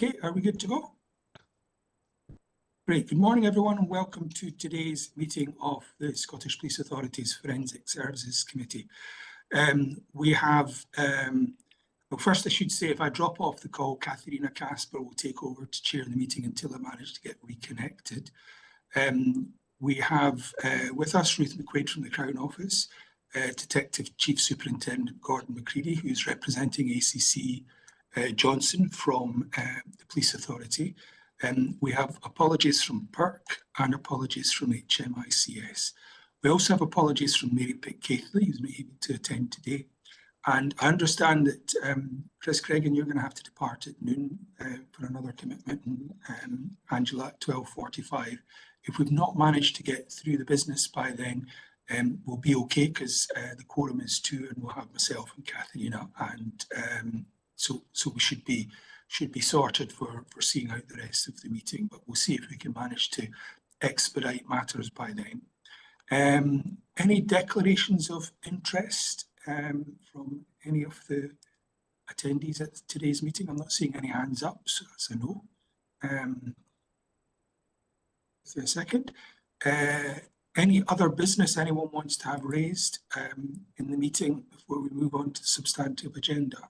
Okay, are we good to go? Great. Good morning, everyone, and welcome to today's meeting of the Scottish Police Authority's Forensic Services Committee. Well, first I should say, if I drop off the call, Katharina Casper will take over to chair the meeting until I manage to get reconnected. We have with us Ruth McQuaid from the Crown Office, Detective Chief Superintendent Gordon McCready, who's representing ACC Johnson from the Police Authority. We have apologies from PERC and apologies from HMICS. We also have apologies from Mary Pitt-Caithley, who's not able to attend today. And I understand that Chris Cregan, you're going to have to depart at noon for another commitment, and Angela at 12:45. If we've not managed to get through the business by then, we'll be okay, because the quorum is 2, and we'll have myself and Katharina, and so we should be sorted for seeing out the rest of the meeting. But we'll see if we can manage to expedite matters by then. Any declarations of interest from any of the attendees at today's meeting? I'm not seeing any hands up, so that's a no. Is there a second? Any other business anyone wants to have raised in the meeting before we move on to the substantive agenda?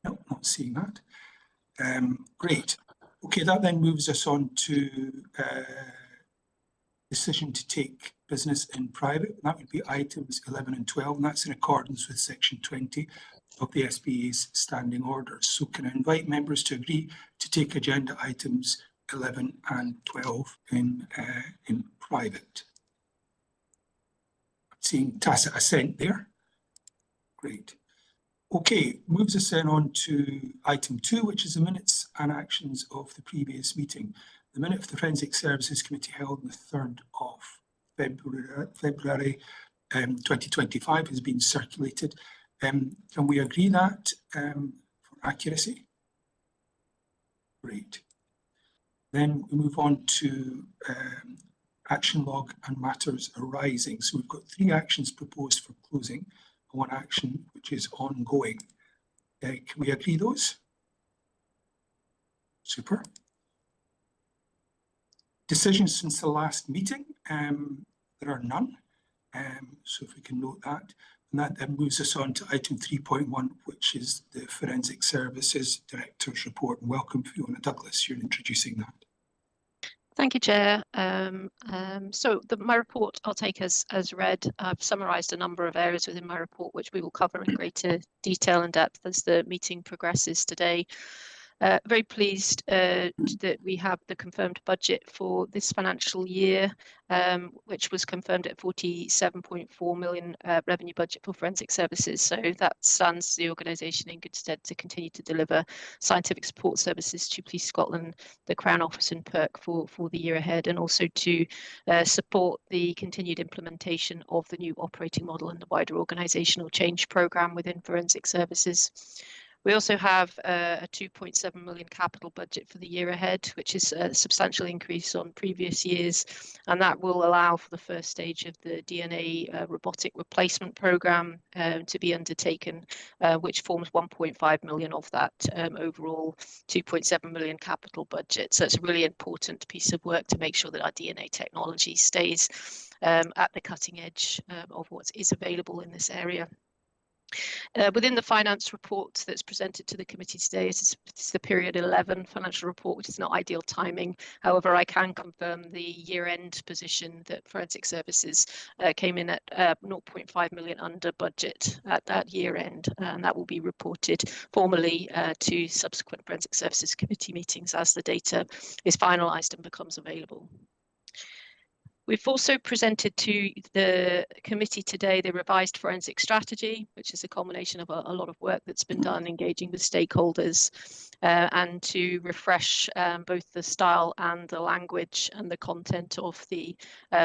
No, not seeing that. Great. Okay, that then moves us on to decision to take business in private. That would be items 11 and 12, and that's in accordance with section 20 of the SPA's standing orders. So can I invite members to agree to take agenda items 11 and 12 in private? I'm seeing tacit assent there. Great. Okay, moves us then on to item 2, which is the minutes and actions of the previous meeting. The minute of the Forensic Services Committee held on the 3rd of February 2025 has been circulated. Can we agree that for accuracy? Great. Then we move on to action log and matters arising. So we've got 3 actions proposed for closing, and 1 action which is ongoing. Can we agree those? Super. Decisions since the last meeting, there are none. So if we can note that. And that then moves us on to item 3.1, which is the Forensic Services Director's Report. And welcome, Fiona Douglas, you're introducing that. Thank you, Chair. My report I'll take as read. I've summarised a number of areas within my report, which we will cover in greater detail and depth as the meeting progresses today. Very pleased that we have the confirmed budget for this financial year, which was confirmed at 47.4 million revenue budget for forensic services. So that stands the organisation in good stead to continue to deliver scientific support services to Police Scotland, the Crown Office and PERC for the year ahead, and also to support the continued implementation of the new operating model and the wider organisational change programme within forensic services. We also have a 2.7 million capital budget for the year ahead, which is a substantial increase on previous years, and that will allow for the first stage of the DNA robotic replacement programme to be undertaken, which forms 1.5 million of that overall 2.7 million capital budget. So it's a really important piece of work to make sure that our DNA technology stays at the cutting edge of what is available in this area. Within the finance report that's presented to the committee today, it's the period 11 financial report, which is not ideal timing. However, I can confirm the year-end position that forensic services came in at 0.5 million under budget at that year-end, and that will be reported formally to subsequent forensic services committee meetings as the data is finalised and becomes available. We've also presented to the committee today the revised forensic strategy, which is a combination of a lot of work that's been done engaging with stakeholders and to refresh both the style and the language and the content of the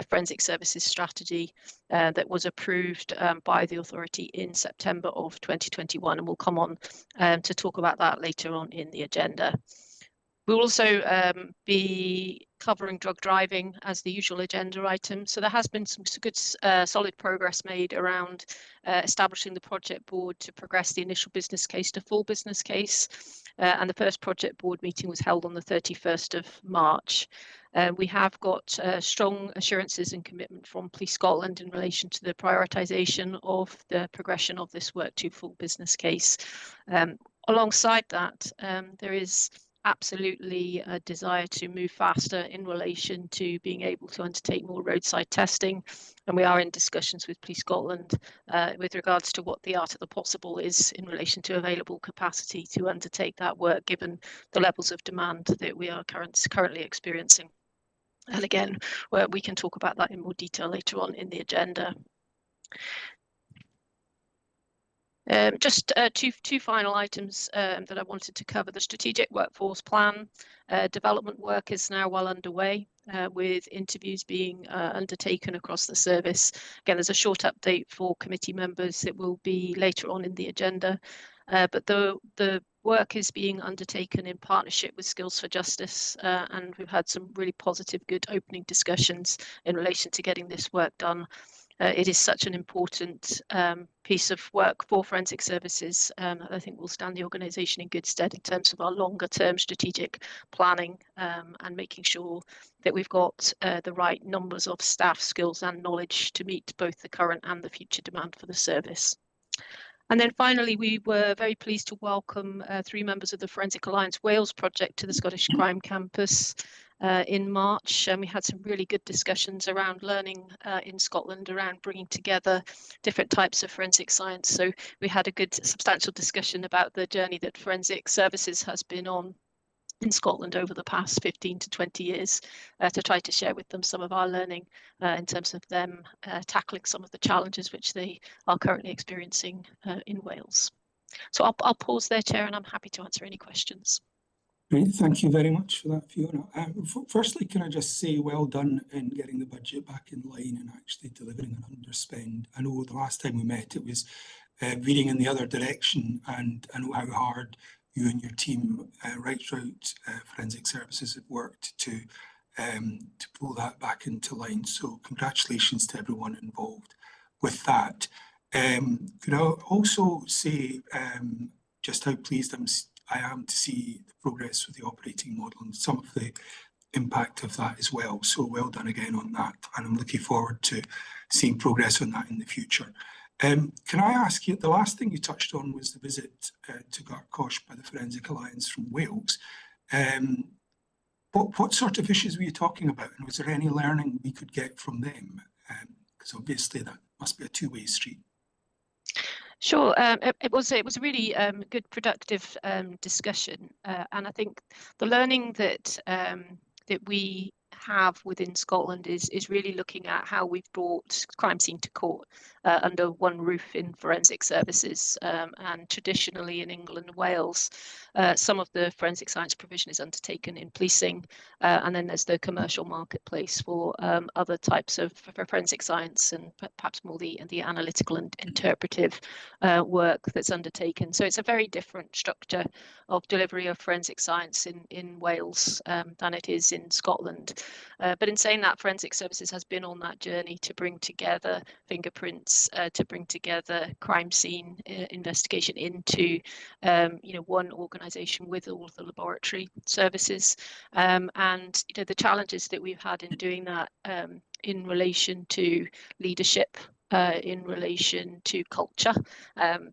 forensic services strategy that was approved by the authority in September of 2021, and we'll come on to talk about that later on in the agenda. We'll also be covering drug driving as the usual agenda item. So there has been some good solid progress made around establishing the project board to progress the initial business case to full business case. And the first project board meeting was held on the 31st of March. We have got strong assurances and commitment from Police Scotland in relation to the prioritisation of the progression of this work to full business case. Alongside that, there is absolutely a desire to move faster in relation to being able to undertake more roadside testing, and we are in discussions with Police Scotland with regards to what the art of the possible is in relation to available capacity to undertake that work, given the levels of demand that we are currently experiencing. And again, we can talk about that in more detail later on in the agenda. Just two final items that I wanted to cover. The strategic workforce plan development work is now well underway, with interviews being undertaken across the service. Again, there's a short update for committee members that will be later on in the agenda, but the work is being undertaken in partnership with Skills for Justice, and we've had some really positive, good opening discussions in relation to getting this work done. It is such an important piece of work for forensic services. I think will stand the organisation in good stead in terms of our longer term strategic planning, and making sure that we've got the right numbers of staff, skills and knowledge to meet both the current and the future demand for the service. And then finally, we were very pleased to welcome 3 members of the Forensic Alliance Wales project to the Scottish Crime Campus in March, and we had some really good discussions around learning in Scotland around bringing together different types of forensic science. So we had a good substantial discussion about the journey that forensic services has been on in Scotland over the past 15 to 20 years, to try to share with them some of our learning in terms of them tackling some of the challenges which they are currently experiencing in Wales. So I'll pause there, Chair, and I'm happy to answer any questions. Great, thank you very much for that, Fiona. Firstly, can I just say well done in getting the budget back in line and actually delivering an underspend. I know the last time we met it was veering in the other direction, and I know how hard you and your team right throughout forensic services have worked to pull that back into line. So congratulations to everyone involved with that. Could I also say just how pleased I am to see the progress with the operating model and some of the impact of that as well. So well done again on that, and I'm looking forward to seeing progress on that in the future. Can I ask you, the last thing you touched on was the visit to Gartcosh by the Forensic Alliance from Wales. What sort of issues were you talking about, and was there any learning we could get from them? Because obviously that must be a two-way street. Sure, it was a really good, productive discussion, and I think the learning that we have within Scotland is really looking at how we've brought crime scene to court under one roof in forensic services, and traditionally in England and Wales, some of the forensic science provision is undertaken in policing, and then there's the commercial marketplace for other types of forensic science and perhaps more the analytical and interpretive work that's undertaken. So it's a very different structure of delivery of forensic science in Wales than it is in Scotland. But in saying that, forensic services has been on that journey to bring together fingerprints, to bring together crime scene investigation into one organisation with all of the laboratory services, and the challenges that we've had in doing that in relation to leadership, in relation to culture.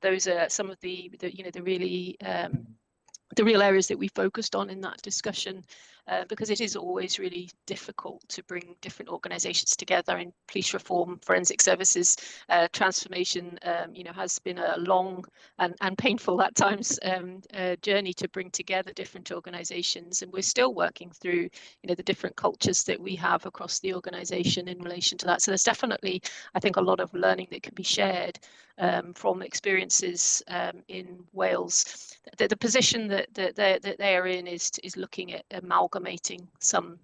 Those are some of the real areas that we focused on in that discussion, because it is always really difficult to bring different organisations together in police reform, forensic services. Transformation, has been a long and painful at times journey to bring together different organisations, and we're still working through, the different cultures that we have across the organisation in relation to that. So there's definitely, I think, a lot of learning that can be shared from experiences in Wales. The position that they are in is looking at amalgamating amalgamating some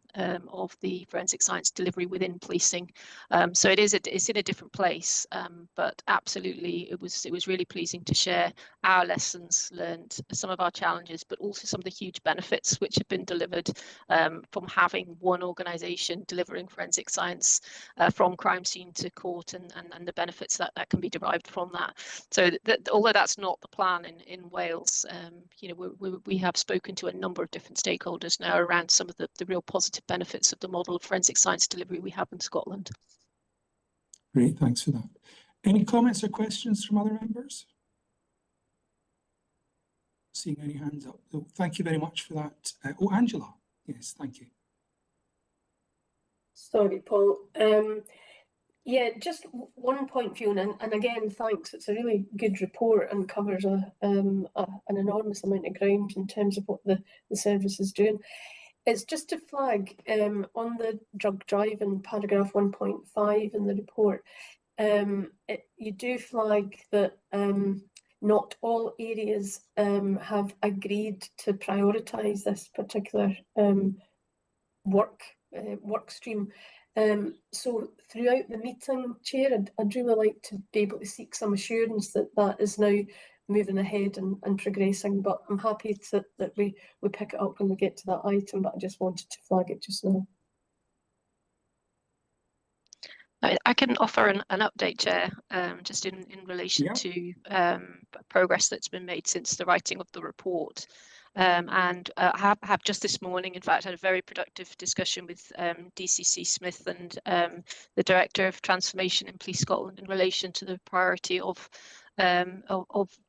of the forensic science delivery within policing. So it's in a different place, but absolutely it was really pleasing to share our lessons learned, some of our challenges, but also some of the huge benefits which have been delivered from having one organisation delivering forensic science from crime scene to court, and the benefits that can be derived from that. So although that's not the plan in Wales, you know, we have spoken to a number of different stakeholders now around some of the real positive benefits of the model of forensic science delivery we have in Scotland. Great, thanks for that. Any comments or questions from other members? Seeing any hands up. So thank you very much for that. Oh, Angela. Yes, thank you. Sorry, Paul. Yeah, just one point, Fiona, and again, thanks. It's a really good report and covers an enormous amount of ground in terms of what the service is doing. It's just to flag on the drug driving paragraph 1.5 in the report, you do flag that not all areas have agreed to prioritise this particular work stream. So throughout the meeting, Chair, I'd really like to be able to seek some assurance that that is now moving ahead and progressing, but I'm happy that we pick it up when we get to that item, but I just wanted to flag it just now. I can offer an update, Chair, just in relation to progress that's been made since the writing of the report. And I have just this morning, in fact, had a very productive discussion with DCC Smith and the Director of Transformation in Police Scotland in relation to the priority of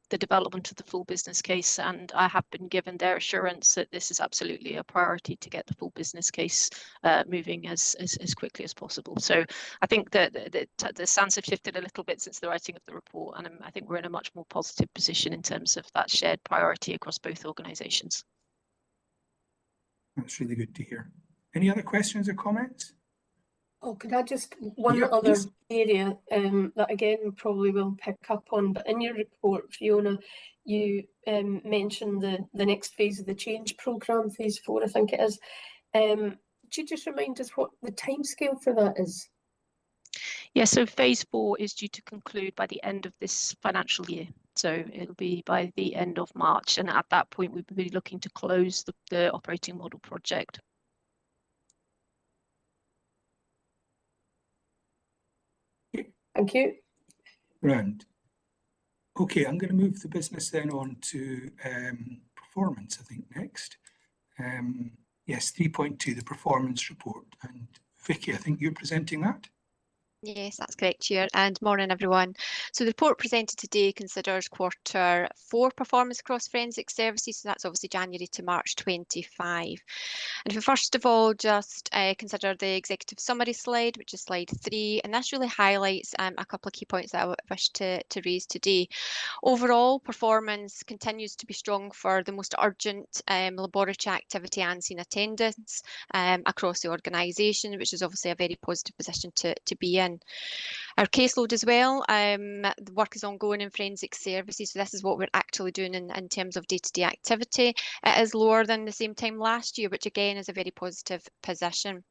the development of the full business case, and I have been given their assurance that this is absolutely a priority to get the full business case moving as quickly as possible. So I think that the sands have shifted a little bit since the writing of the report, and I think we're in a much more positive position in terms of that shared priority across both organisations. That's really good to hear. Any other questions or comments? Oh, could I just, one other area that again probably will pick up on, but in your report, Fiona, you mentioned the next phase of the change programme, phase 4, I think it is. Could you just remind us what the timescale for that is? Yeah, so phase 4 is due to conclude by the end of this financial year. So it'll be by the end of March, and at that point we'll be looking to close the operating model project. Thank you. Grand. Okay, I'm going to move the business then on to performance, I think, next. Yes, 3.2, the performance report. And Vicky, I think you're presenting that. Yes, that's correct, Chair, and morning everyone. So the report presented today considers quarter 4 performance across forensic services, so that's obviously January to March 25. And if we first of all just consider the executive summary slide, which is slide 3, and this really highlights a couple of key points that I wish to raise today. Overall, performance continues to be strong for the most urgent laboratory activity and scene attendance across the organisation, which is obviously a very positive position to be in. Our caseload as well, the work is ongoing in forensic services, so this is what we're actually doing in terms of day-to-day activity. It is lower than the same time last year, which again is a very positive position.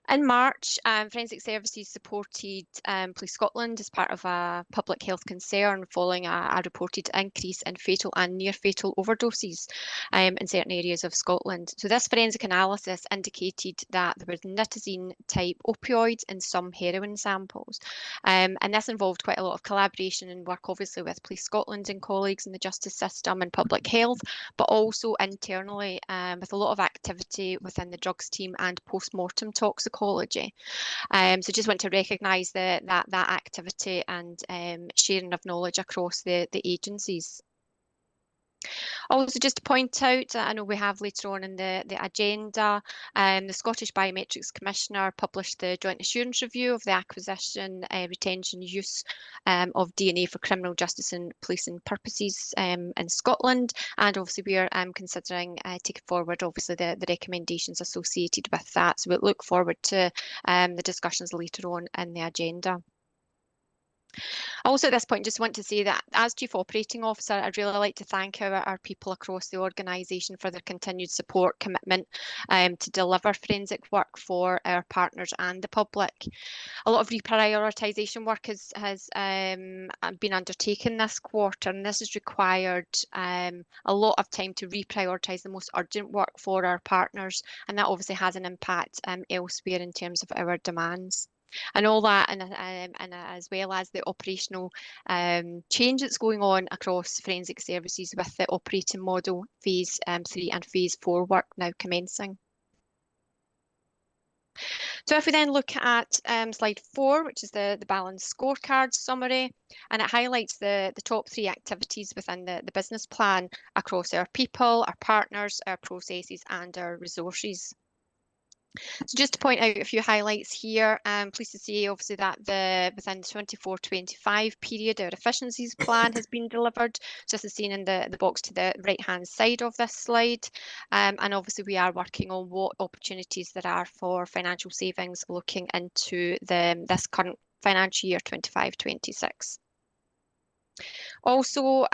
In March, Forensic Services supported Police Scotland as part of a public health concern following a reported increase in fatal and near-fatal overdoses in certain areas of Scotland. So this forensic analysis indicated that there was nitazene-type opioids in some heroin samples. And this involved quite a lot of collaboration and work, obviously, with Police Scotland and colleagues in the justice system and public health, but also internally with a lot of activity within the drugs team and post-mortem toxicology. So just want to recognise that activity and sharing of knowledge across the agencies. Also, just to point out, I know we have later on in the agenda, the Scottish Biometrics Commissioner published the Joint Assurance Review of the acquisition, retention, use of DNA for criminal justice and policing purposes in Scotland, and obviously we are considering taking forward obviously the recommendations associated with that. So we'll look forward to the discussions later on in the agenda. Also at this point, just want to say that as Chief Operating Officer, I'd really like to thank our people across the organisation for their continued support, commitment to deliver forensic work for our partners and the public. A lot of reprioritisation work has been undertaken this quarter, and this has required a lot of time to reprioritise the most urgent work for our partners, and that obviously has an impact elsewhere in terms of our demands. And all that, and as well as the operational change that's going on across forensic services with the operating model phase 3 and phase 4 work now commencing. So if we then look at slide 4, which is the balanced scorecard summary, and it highlights the top 3 activities within the business plan across our people, our partners, our processes and our resources. So just to point out a few highlights here, I'm pleased to see obviously that within the 24-25 period, our efficiencies plan has been delivered, just as seen in the box to the right-hand side of this slide. And obviously we are working on what opportunities there are for financial savings looking into this current financial year 25-26. Also,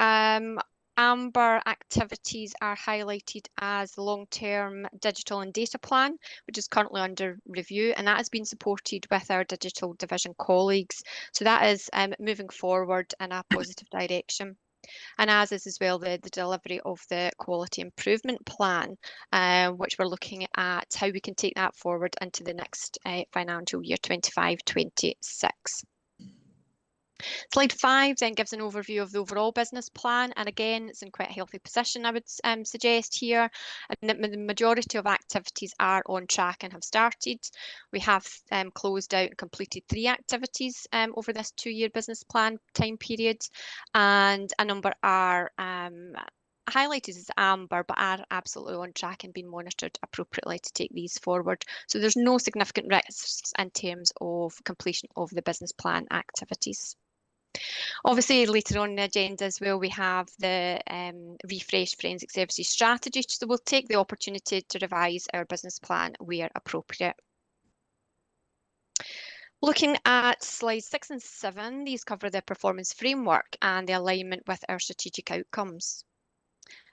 amber activities are highlighted as the long-term digital and data plan, which is currently under review, and that has been supported with our digital division colleagues. So that is moving forward in a positive direction. And as is as well the delivery of the quality improvement plan, which we're looking at how we can take that forward into the next financial year 25-26. Slide 5 then gives an overview of the overall business plan, and again it's in quite a healthy position I would suggest here, and the majority of activities are on track and have started. We have closed out and completed 3 activities over this 2-year business plan time period, and a number are highlighted as amber but are absolutely on track and being monitored appropriately to take these forward. So there's no significant risks in terms of completion of the business plan activities. Obviously, later on in the agenda as well, we have the refreshed forensic services strategy, so we'll take the opportunity to revise our business plan where appropriate. Looking at slides 6 and 7, these cover the performance framework and the alignment with our strategic outcomes.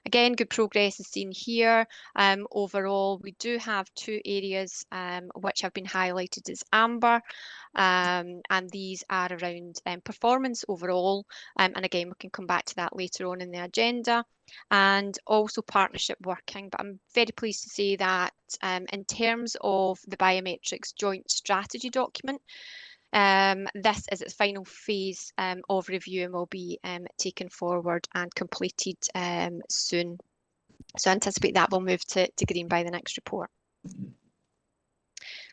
Again, good progress is seen here. Overall, we do have 2 areas which have been highlighted as amber, and these are around performance overall. And again, we can come back to that later on in the agenda, and also partnership working. But I'm very pleased to say that in terms of the biometrics joint strategy document, this is its final phase of review and will be taken forward and completed soon. So I anticipate that will move to green by the next report.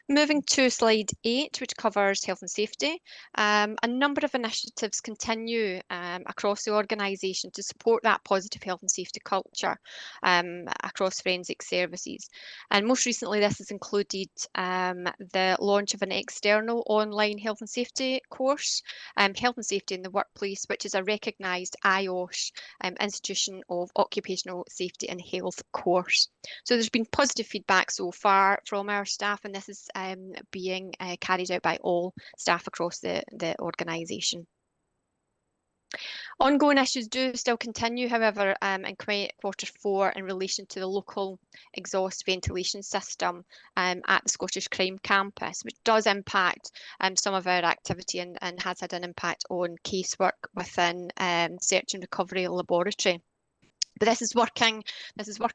Moving to slide 8, which covers health and safety. A number of initiatives continue across the organisation to support that positive health and safety culture across forensic services. And most recently, this has included the launch of an external online health and safety course, Health and Safety in the Workplace, which is a recognised IOSH Institution of Occupational Safety and Health course. So there's been positive feedback so far from our staff, and this is being carried out by all staff across the organisation. Ongoing issues do still continue, however, in quarter 4 in relation to the local exhaust ventilation system at the Scottish Crime Campus, which does impact some of our activity and has had an impact on casework within search and recovery laboratory. But this is work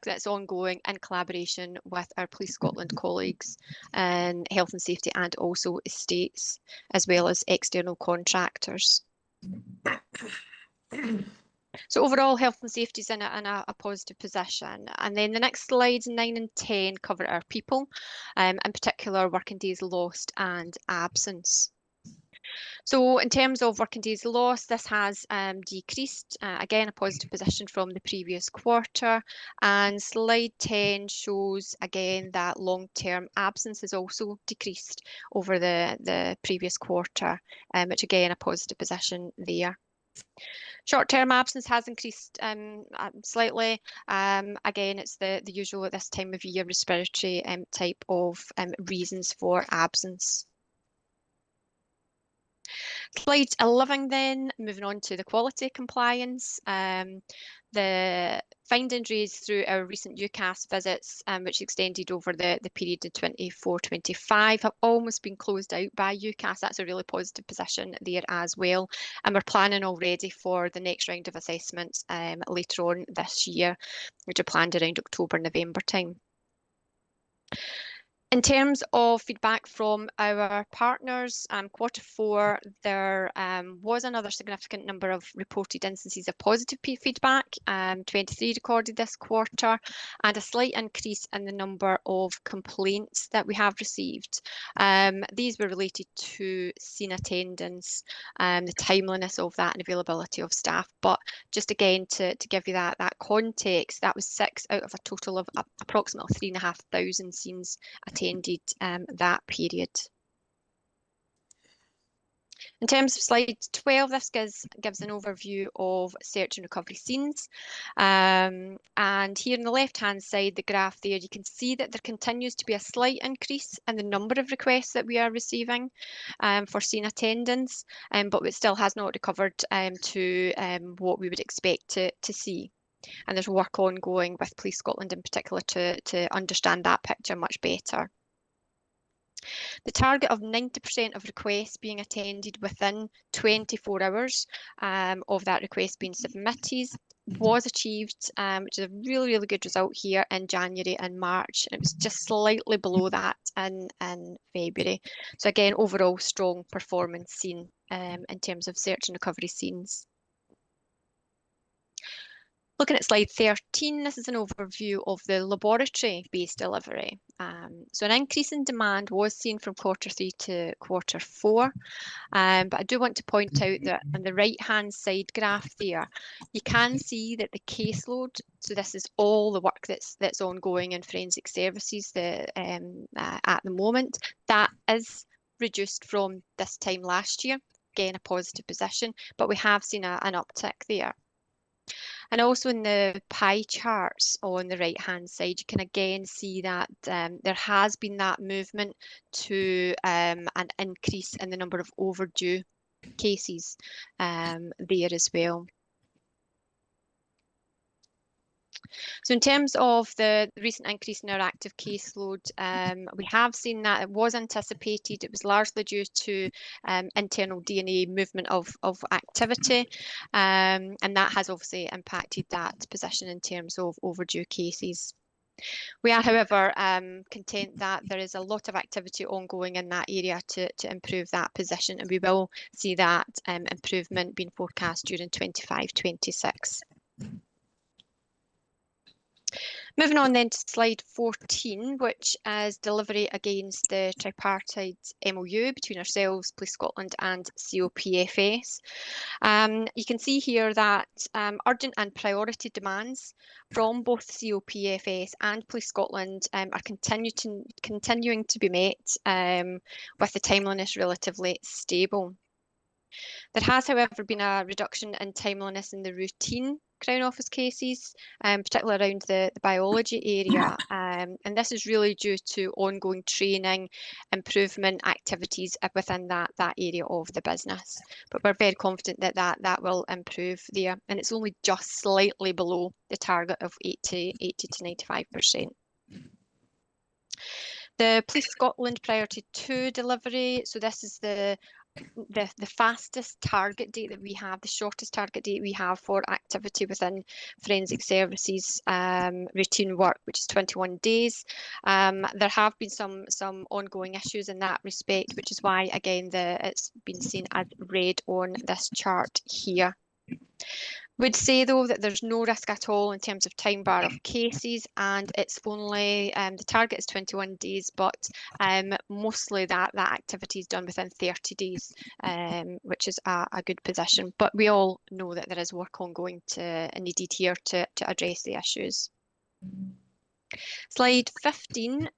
that's ongoing in collaboration with our Police Scotland colleagues and health and safety, and also estates, as well as external contractors. So overall, health and safety is in a positive position. And then the next slides 9 and 10 cover our people, in particular working days lost and absence. So in terms of working days lost, this has decreased, again, a positive position from the previous quarter. And slide 10 shows again that long-term absence has also decreased over the previous quarter, which again, a positive position there. Short-term absence has increased slightly. Again, it's the usual at this time of year respiratory type of reasons for absence. Slide 11 then, moving on to the quality compliance. The findings raised through our recent UCAS visits, which extended over the period of 24-25, have almost been closed out by UCAS. That's a really positive position there as well. And we're planning already for the next round of assessments later on this year, which are planned around October, November time. In terms of feedback from our partners, Q4, there was another significant number of reported instances of positive feedback, 23 recorded this quarter, and a slight increase in the number of complaints that we have received. These were related to scene attendance, the timeliness of that and availability of staff. But just again, to give you that context, that was 6 out of a total of approximately 3,500 scenes attended that period. In terms of slide 12, this gives an overview of search and recovery scenes. And here on the left-hand side, the graph there, you can see that there continues to be a slight increase in the number of requests that we are receiving for scene attendance, but it still has not recovered to what we would expect to see. And there's work ongoing with Police Scotland in particular to understand that picture much better. The target of 90% of requests being attended within 24 hours of that request being submitted was achieved, which is a really, really good result here in January and March. It was just slightly below that in February. So again, overall strong performance seen in terms of search and recovery scenes. Looking at slide 13, this is an overview of the laboratory-based delivery. So an increase in demand was seen from Q3 to Q4, but I do want to point out that on the right-hand side graph there, you can see that the caseload, so this is all the work that's ongoing in forensic services at the moment, that is reduced from this time last year. Again, a positive position, but we have seen an uptick there. And also in the pie charts on the right-hand side, you can again see that there has been that movement to an increase in the number of overdue cases there as well. So in terms of the recent increase in our active caseload, we have seen that it was anticipated. It was largely due to internal DNA movement of activity, and that has obviously impacted that position in terms of overdue cases. We are, however, content that there is a lot of activity ongoing in that area to improve that position, and we will see that improvement being forecast during 25-26. Moving on then to slide 14, which is delivery against the tripartite MOU between ourselves, Police Scotland and COPFS. You can see here that urgent and priority demands from both COPFS and Police Scotland are continuing to be met, with the timeliness relatively stable. There has, however, been a reduction in timeliness in the routine Crown Office cases, particularly around the biology area, and this is really due to ongoing training, improvement activities within that area of the business. But we're very confident that will improve there, and it's only just slightly below the target of 80 to 95%. The Police Scotland Priority 2 delivery, so this is the fastest target date that we have, the shortest target date we have for activity within forensic services routine work, which is 21 days. There have been some ongoing issues in that respect, which is why, again, it's been seen as red on this chart here. Would say though that there's no risk at all in terms of time bar of cases, and it's only the target is 21 days, but mostly that activity is done within 30 days, which is a good position. But we all know that there is work ongoing needed here to address the issues. Slide 15.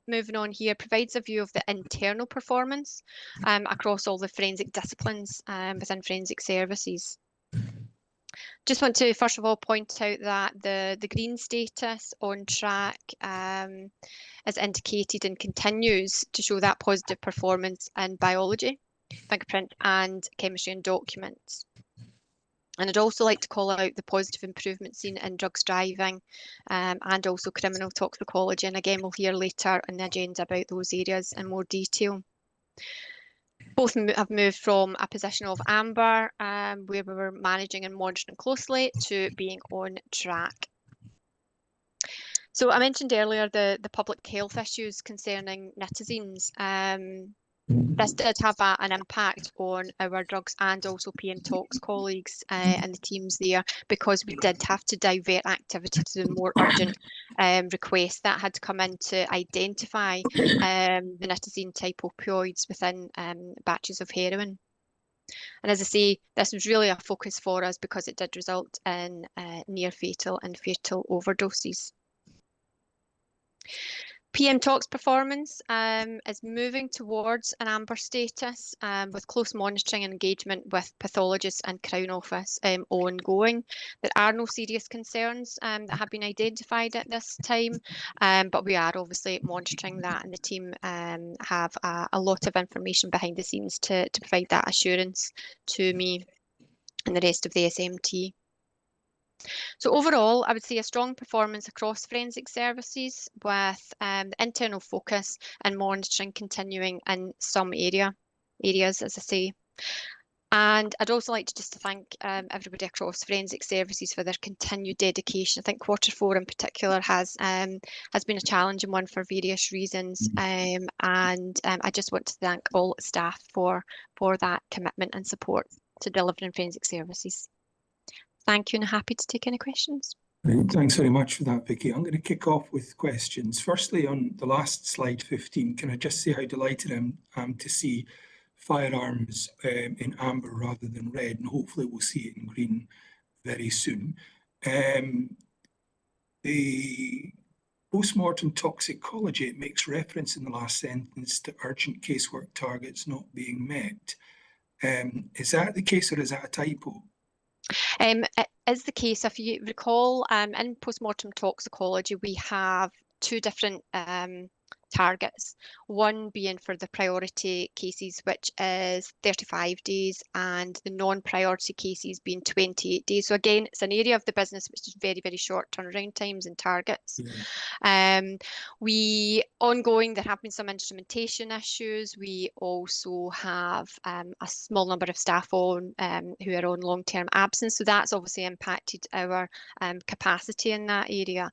Moving on here, provides a view of the internal performance across all the forensic disciplines within forensic services. Just want to first of all point out that the green status on track is indicated and continues to show that positive performance in biology. fingerprint and chemistry and documents. And I'd also like to call out the positive improvement seen in drugs driving and also criminal toxicology. And again, we'll hear later in the agenda about those areas in more detail. Both have moved from a position of amber, where we were managing and monitoring closely, to being on track. So I mentioned earlier the public health issues concerning nitazines. This did have an impact on our drugs and also PM Talks colleagues and the teams there, because we did have to divert activity to the more urgent requests that had come in to identify the nitazene type opioids within batches of heroin. And as I say, this was really a focus for us because it did result in near fatal and fatal overdoses. PM Talks performance is moving towards an amber status with close monitoring and engagement with pathologists and Crown Office ongoing. There are no serious concerns that have been identified at this time, but we are obviously monitoring that, and the team have a lot of information behind the scenes to provide that assurance to me and the rest of the SMT. So overall, I would say a strong performance across forensic services with the internal focus and monitoring continuing in some areas, as I say. And I'd also like to just thank everybody across forensic services for their continued dedication. I think Q4 in particular has been a challenging one for various reasons. And I just want to thank all staff for that commitment and support to delivering forensic services. Thank you, and happy to take any questions. Thanks very much for that, Vicky. I'm going to kick off with questions. Firstly, on the last slide 15, can I just say how delighted I am to see firearms in amber rather than red, and hopefully we'll see it in green very soon. The post-mortem toxicology, it makes reference in the last sentence to urgent casework targets not being met. Is that the case, or is that a typo? It is the case. If you recall, in post-mortem toxicology, we have two different targets, one being for the priority cases, which is 35 days, and the non-priority cases being 28 days. So again, it's an area of the business which is very, very short turnaround times and targets. Yeah. There have been some instrumentation issues. We also have a small number of staff on who are on long-term absence. So that's obviously impacted our capacity in that area.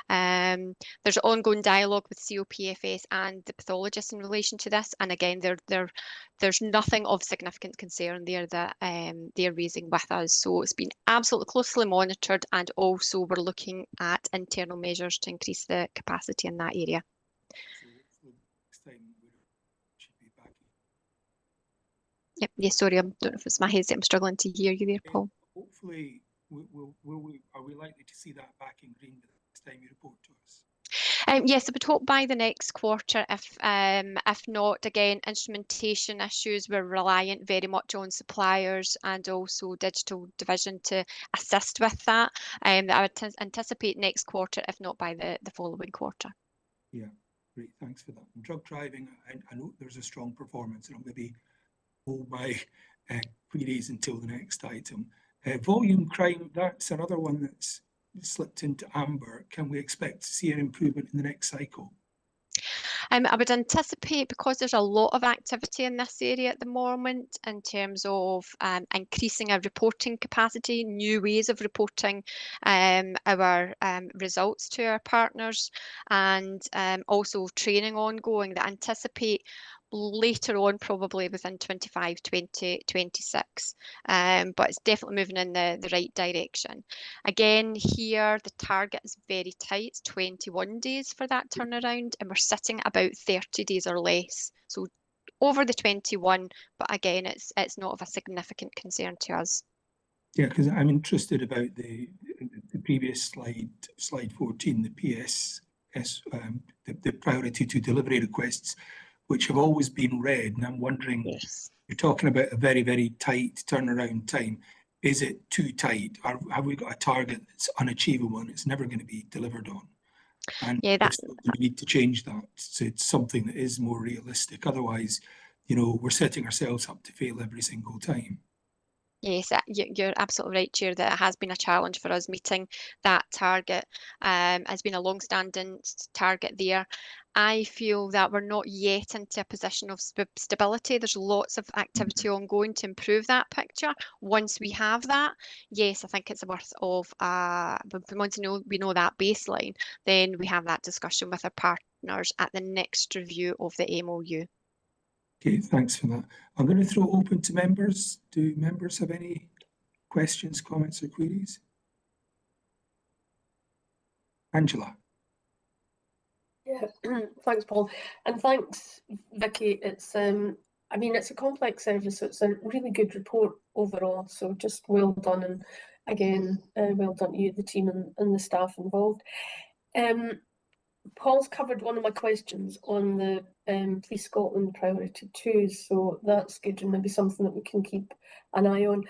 There's ongoing dialogue with COPFS and the pathologists in relation to this. And again, there's nothing of significant concern there that they're raising with us. So it's been absolutely closely monitored, and also we're looking at internal measures to increase the capacity in that area. So next time we should be back. Yep. Yes, sorry, I don't know if it's my headset. I'm struggling to hear you there, Paul. Hopefully, are we likely to see that back in green the next time you report to us? Yes, I would hope by the next quarter. If not, again, instrumentation issues, we're reliant very much on suppliers and also digital division to assist with that. I would anticipate next quarter, if not by the following quarter. Yeah, great, thanks for that. And drug driving, I know there's a strong performance, and I'll maybe hold my queries until the next item. Volume crime, that's another one that's slipped into amber. Can we expect to see an improvement in the next cycle? I would anticipate, because there's a lot of activity in this area at the moment in terms of increasing our reporting capacity, new ways of reporting our results to our partners, and also training ongoing, that anticipate later on, probably within 25, 2026, but it's definitely moving in the right direction. Again, here the target is very tight. It's 21 days for that turnaround, and we're sitting about 30 days or less. So over the 21, but again, it's not of a significant concern to us. Yeah, because I'm interested about the previous slide 14, the PSS, the priority to delivery requests, which have always been red. And I'm wondering, yes, you're talking about a very, very tight turnaround time. Is it too tight? Have we got a target that's unachievable and it's never going to be delivered on? And yeah, we need to change that. So it's something that is more realistic. Otherwise, we're setting ourselves up to fail every single time. Yes, you're absolutely right, Chair, that it has been a challenge for us meeting that target. Has been a long-standing target there. I feel that we're not yet into a position of stability. There's lots of activity ongoing to improve that picture. Once we have that, yes, I think it's worth of, once we know that baseline, then we have that discussion with our partners at the next review of the MOU. Okay, thanks for that. I'm going to throw open to members. Do members have any questions, comments, or queries? Angela. Yeah, thanks, Paul, and thanks, Vicky. It's I mean, it's a complex service, so it's a really good report overall. So just well done, and again, well done to you, the team, and the staff involved. Paul's covered one of my questions on the Police Scotland Priority 2, so that's good, and maybe something that we can keep an eye on.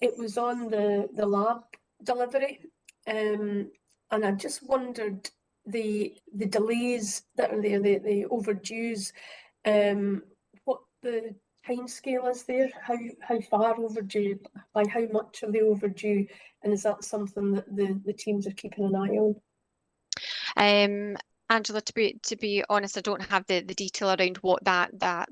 It was on the lab delivery, and I just wondered the delays that are there, the overdues, what the timescale is there, how far overdue, by how much are they overdue, and is that something that the teams are keeping an eye on? Angela, to be honest, I don't have the detail around what the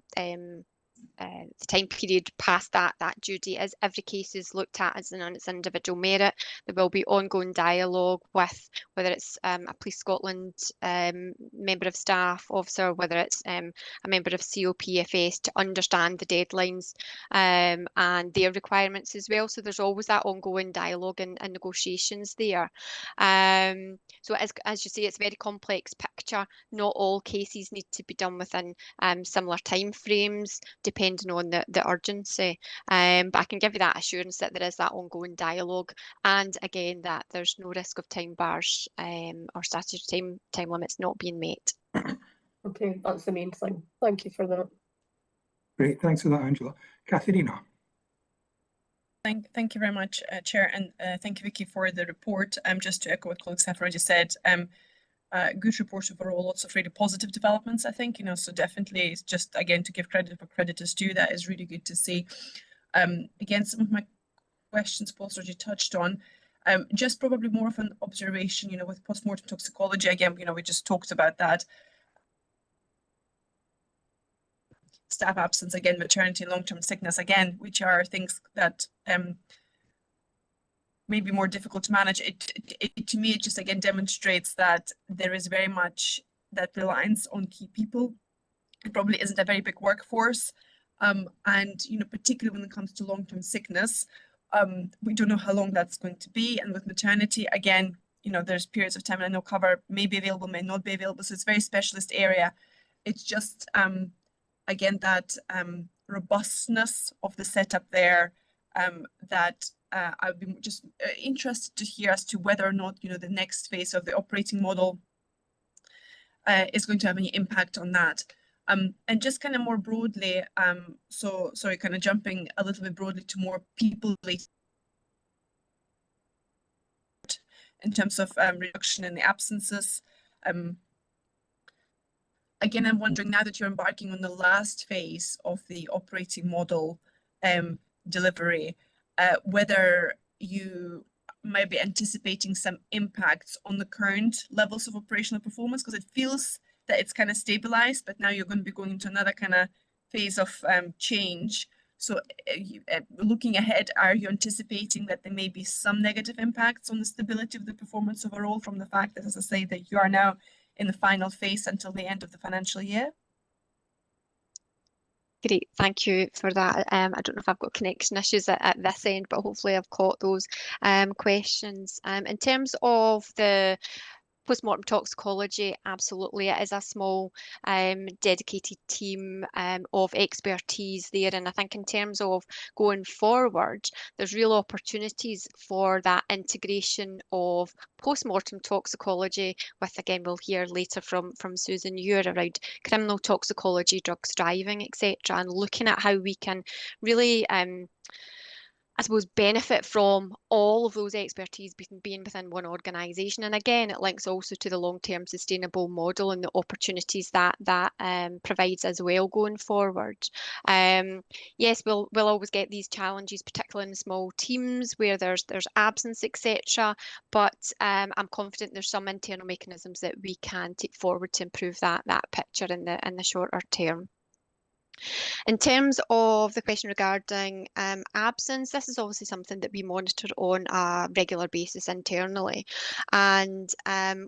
time period past that due date is. Every case is looked at as on its individual merit. There will be ongoing dialogue with whether it's a Police Scotland member of staff officer, whether it's a member of COPFS, to understand the deadlines and their requirements as well. So there's always that ongoing dialogue and negotiations there. So as you say, it's a very complex picture. Not all cases need to be done within similar time frames, depending on the urgency. But I can give you that assurance that there is that ongoing dialogue, and again, that there's no risk of time bars or statutory time limits not being met. Okay, that's the main thing. Thank you for that. Great, thanks for that, Angela. Katharina. Thank you very much, Chair, and thank you, Vicky, for the report. Just to echo what colleagues have already said, good report overall, lots of really positive developments, I think, so definitely, it's just, again, to give credit where credit is due, that is really good to see. Again, some of my questions Paul's already touched on, just probably more of an observation, with post-mortem toxicology, again, we just talked about that. Staff absence, again, maternity and long-term sickness, again, which are things that may be more difficult to manage. To me, it just again demonstrates that there is very much that reliance on key people. It probably isn't a very big workforce, and particularly when it comes to long-term sickness, we don't know how long that's going to be. And with maternity, again, there's periods of time, and I know cover may be available, may not be available, so it's a very specialist area. It's just again that robustness of the setup there, that I'd be just interested to hear as to whether or not the next phase of the operating model is going to have any impact on that. And just kind of more broadly, so sorry, kind of jumping a little bit broadly to more people in terms of reduction in the absences. Again, I'm wondering, now that you're embarking on the last phase of the operating model delivery, whether you might be anticipating some impacts on the current levels of operational performance, because it feels that it's kind of stabilized, but now you're going to be going into another kind of phase of change. So looking ahead, are you anticipating that there may be some negative impacts on the stability of the performance overall from the fact that, as I say, that you are now in the final phase until the end of the financial year? Great, thank you for that. I don't know if I've got connection issues at this end, but hopefully I've caught those questions. In terms of the post-mortem toxicology, absolutely, it is a small dedicated team of expertise there, and I think in terms of going forward, there's real opportunities for that integration of post-mortem toxicology with, again, we'll hear later from Susan Ure around criminal toxicology, drugs driving, etc., and looking at how we can really I suppose, benefit from all of those expertise being within one organisation. And again, it links also to the long-term sustainable model and the opportunities that provides as well going forward. Yes, we'll always get these challenges, particularly in small teams where there's absence, etc. But I'm confident there's some internal mechanisms that we can take forward to improve that picture in the shorter term. In terms of the question regarding absence, this is obviously something that we monitor on a regular basis internally. And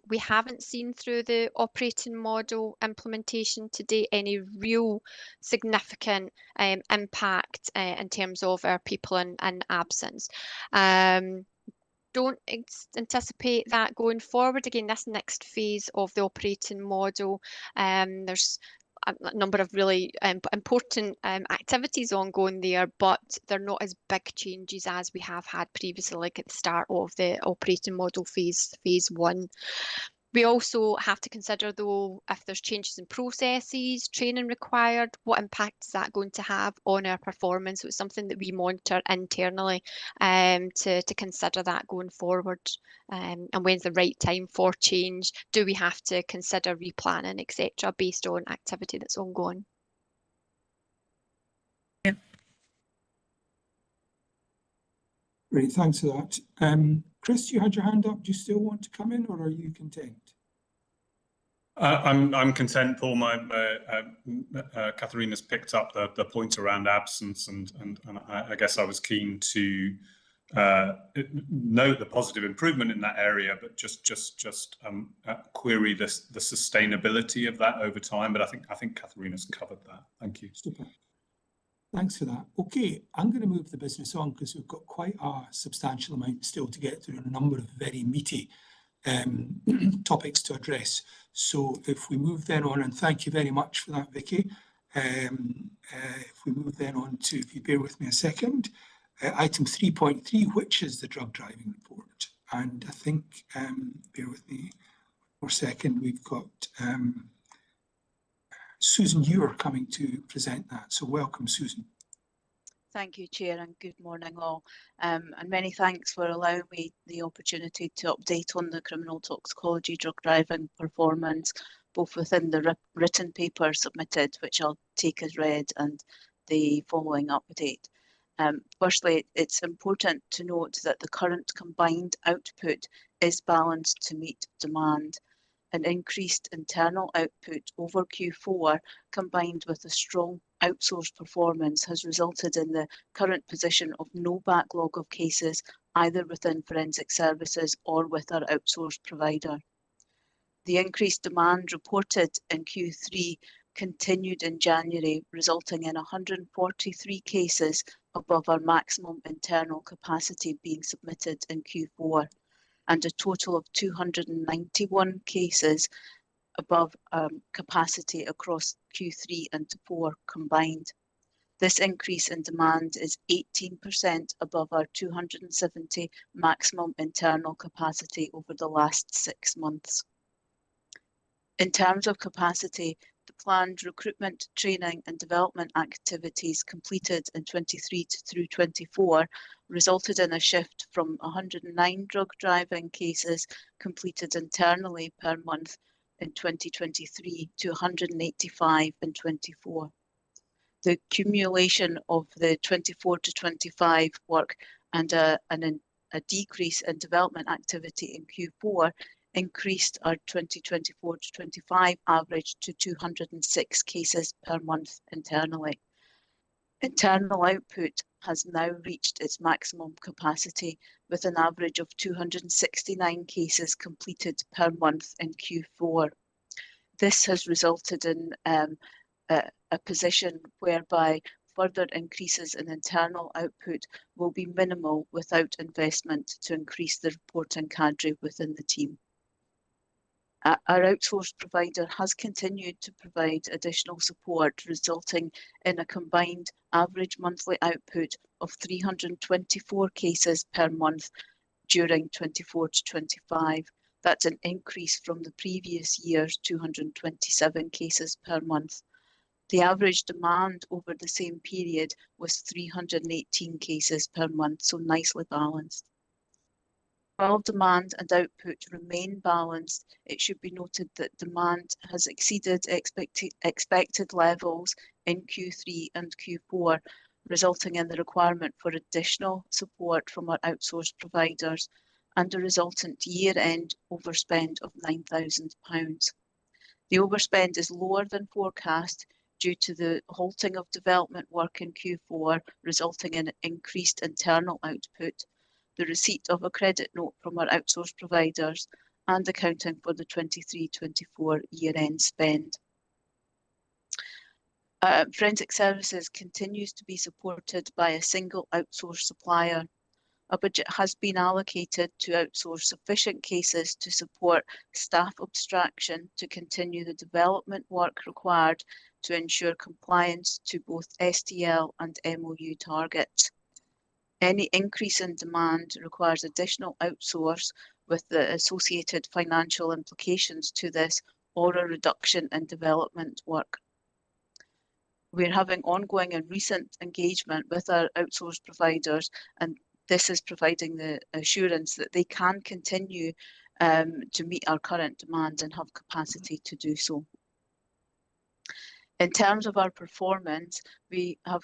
we haven't seen through the operating model implementation to date any real significant impact in terms of our people in absence. Don't anticipate that going forward. Again, this next phase of the operating model, there's a number of really important activities ongoing there, but they're not as big changes as we have had previously, like at the start of the operating model phase 1. We also have to consider, though, if there's changes in processes, training required, what impact is that going to have on our performance? So it's something that we monitor internally to consider that going forward. And when's the right time for change? Do we have to consider replanning, etc., based on activity that's ongoing? Yeah. Great, thanks for that. Chris, you had your hand up. Do you still want to come in, or are you content? I'm content, Paul. Katharina's picked up the point around absence, and I guess I was keen to note the positive improvement in that area, but just query the sustainability of that over time. But I think Katharina's covered that. Thank you. Super. Thanks for that. Okay, I'm going to move the business on because we've got quite a substantial amount still to get through and a number of very meaty topics to address. So if we move then on, and thank you very much for that, Vicky. If we move then on to, if you bear with me a second, item 3.3, which is the drug driving report. And I think, bear with me for a second, we've got Susan, you are coming to present that. So welcome, Susan. Thank you, Chair, and good morning all. And many thanks for allowing me the opportunity to update on the criminal toxicology drug driving performance, both within the written paper submitted, which I'll take as read, and the following update. Firstly, it's important to note that the current combined output is balanced to meet demand. An increased internal output over Q4 combined with a strong outsourced performance has resulted in the current position of no backlog of cases either within forensic services or with our outsourced provider. The increased demand reported in Q3 continued in January, resulting in 143 cases above our maximum internal capacity being submitted in Q4. And a total of 291 cases above capacity across Q3 and 4 combined. This increase in demand is 18% above our 270 maximum internal capacity over the last 6 months. In terms of capacity, the planned recruitment, training and development activities completed in 23 through 24 resulted in a shift from 109 drug driving cases completed internally per month in 2023 to 185 in 24. The accumulation of the 24 to 25 work and a decrease in development activity in Q4 increased our 2024 to 25 average to 206 cases per month internally. Internal output has now reached its maximum capacity with an average of 269 cases completed per month in Q4. This has resulted in a position whereby further increases in internal output will be minimal without investment to increase the reporting cadre within the team. Our outsourced provider has continued to provide additional support, resulting in a combined average monthly output of 324 cases per month during 24 to 25. That's an increase from the previous year's 227 cases per month. The average demand over the same period was 318 cases per month, so nicely balanced. While demand and output remain balanced, it should be noted that demand has exceeded expected levels in Q3 and Q4, resulting in the requirement for additional support from our outsourced providers and a resultant year-end overspend of £9,000. The overspend is lower than forecast due to the halting of development work in Q4, resulting in increased internal output, the receipt of a credit note from our outsourced providers, and accounting for the 23-24 year-end spend. Forensic Services continues to be supported by a single outsourced supplier. A budget has been allocated to outsource sufficient cases to support staff abstraction to continue the development work required to ensure compliance to both STL and MOU targets. Any increase in demand requires additional outsource with the associated financial implications to this, or a reduction in development work. We're having ongoing and recent engagement with our outsourced providers, and this is providing the assurance that they can continue to meet our current demand and have capacity to do so. In terms of our performance, we have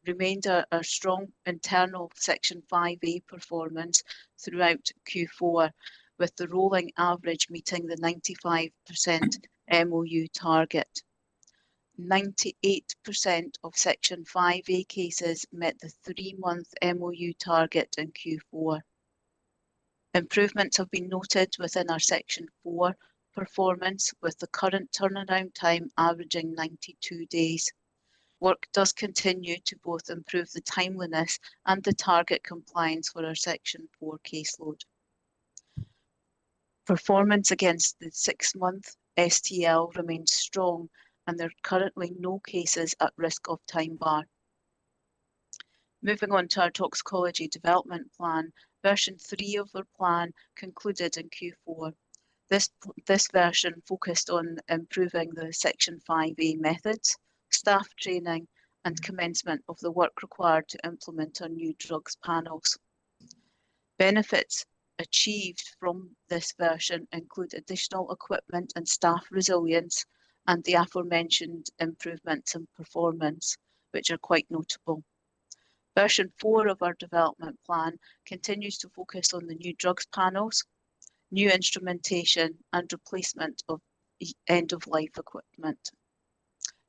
remained a strong internal Section 5A performance throughout Q4, with the rolling average meeting the 95% MOU target. 98% of Section 5A cases met the 3-month MOU target in Q4. Improvements have been noted within our Section 4 performance, with the current turnaround time averaging 92 days. Work does continue to both improve the timeliness and the target compliance for our Section 4 caseload. Performance against the 6-month STL remains strong, and there are currently no cases at risk of time bar. Moving on to our toxicology development plan, version 3 of our plan concluded in Q4. This version focused on improving the Section 5A methods, staff training, and commencement of the work required to implement our new drugs panels. Benefits achieved from this version include additional equipment and staff resilience, and the aforementioned improvements in performance, which are quite notable. Version 4 of our development plan continues to focus on the new drugs panels, new instrumentation, and replacement of end-of-life equipment.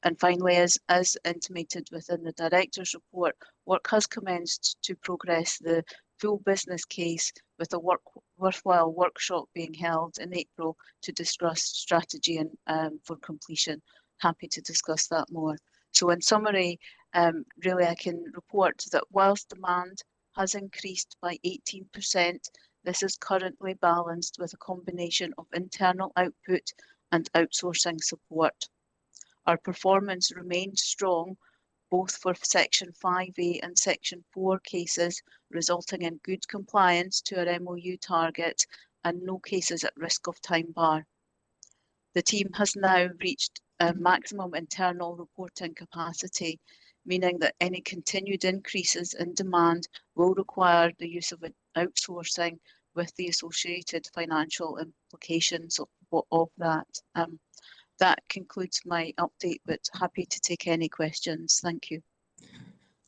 And finally, as intimated within the Director's report, work has commenced to progress the full business case, with a worthwhile workshop being held in April to discuss strategy and for completion. Happy to discuss that more. So in summary, really I can report that whilst demand has increased by 18%, this is currently balanced with a combination of internal output and outsourcing support. Our performance remains strong, both for Section 5A and Section 4 cases, resulting in good compliance to our MOU target and no cases at risk of time bar. The team has now reached a maximum internal reporting capacity, meaning that any continued increases in demand will require the use of outsourcing with the associated financial implications of that. That concludes my update, but happy to take any questions. Thank you.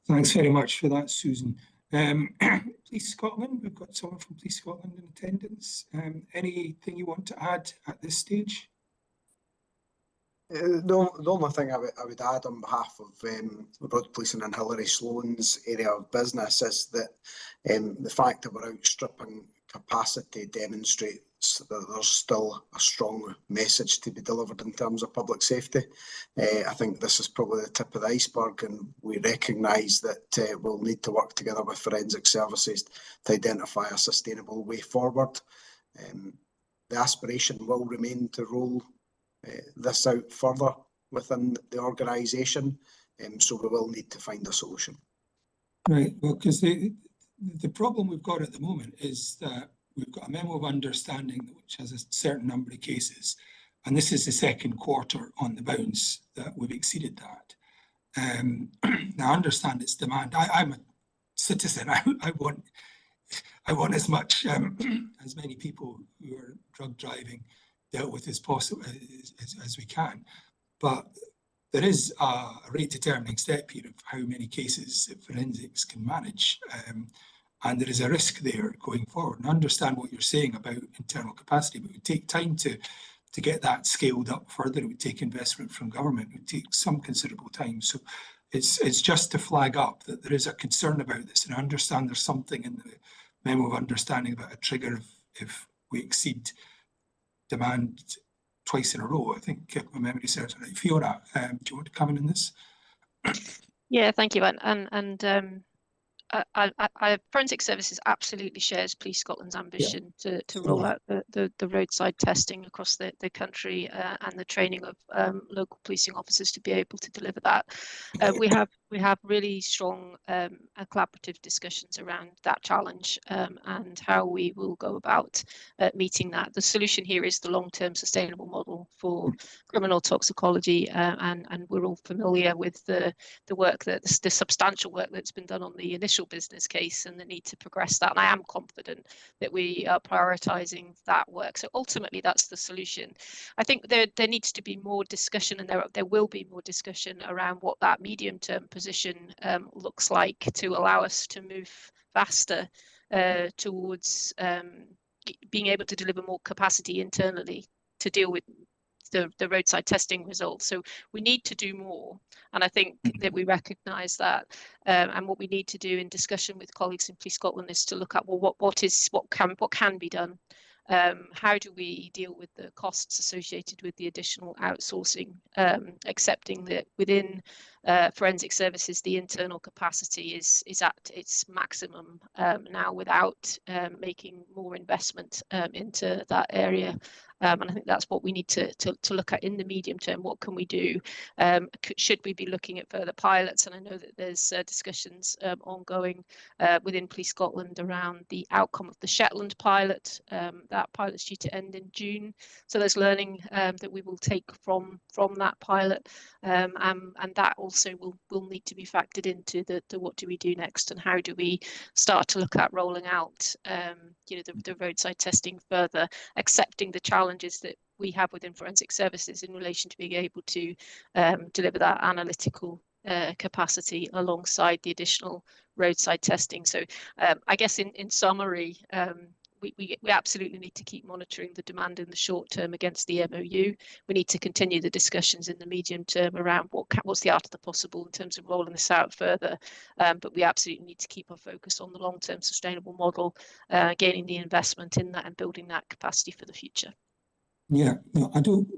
Thanks very much for that, Susan. Police Scotland, we've got someone from Police Scotland in attendance. Anything you want to add at this stage? The only thing I would add on behalf of Road Policing and Hilary Sloan's area of business is that the fact that we're outstripping capacity demonstrates that there's still a strong message to be delivered in terms of public safety. I think this is probably the tip of the iceberg, and we recognise that we'll need to work together with forensic services to identify a sustainable way forward. The aspiration will remain to roll this out further within the organisation, so we will need to find a solution. Right, well, because the problem we've got at the moment is that we've got a memo of understanding which has a certain number of cases, And this is the second quarter on the bounce that we've exceeded that. Now, I understand it's demand. I'm a citizen. I want as much as many people who are drug driving dealt with as possible as we can. But there is a rate determining step here of how many cases forensics can manage. And there is a risk there going forward. And I understand what you're saying about internal capacity, but it would take time to get that scaled up further. It would take investment from government. It would take some considerable time. So it's just to flag up that there is a concern about this. And I understand there's something in the memo of understanding about a trigger if we exceed demand twice in a row. I think, if my memory serves right. Fiona, do you want to comment on this? Yeah, thank you. Forensic Services absolutely shares Police Scotland's ambition to roll out the roadside testing across the country and the training of local policing officers to be able to deliver that. We have really strong collaborative discussions around that challenge and how we will go about meeting that. The solution here is the long-term sustainable model for criminal toxicology, and we're all familiar with the work the substantial work that's been done on the initial business case and the need to progress that. And I am confident that we are prioritising that work. So ultimately, that's the solution. I think there needs to be more discussion, and there will be more discussion around what that medium-term position looks like to allow us to move faster towards being able to deliver more capacity internally to deal with the roadside testing results. So we need to do more, and I think that we recognise that. And what we need to do in discussion with colleagues in Police Scotland is to look at, well, what can be done. How do we deal with the costs associated with the additional outsourcing, accepting that within Forensic Services the internal capacity is at its maximum now without making more investment into that area. And I think that's what we need to look at in the medium term. What can we do? Should we be looking at further pilots? And I know that there's discussions ongoing within Police Scotland around the outcome of the Shetland pilot. That pilot's due to end in June. So there's learning that we will take from that pilot, and that also will need to be factored into the what do we do next, and how do we start to look at rolling out the roadside testing further, accepting the challenges that we have within Forensic Services in relation to being able to deliver that analytical capacity alongside the additional roadside testing. So I guess in summary, we absolutely need to keep monitoring the demand in the short term against the MOU. We need to continue the discussions in the medium term around what's the art of the possible in terms of rolling this out further. But we absolutely need to keep our focus on the long-term sustainable model, gaining the investment in that and building that capacity for the future. Yeah, no,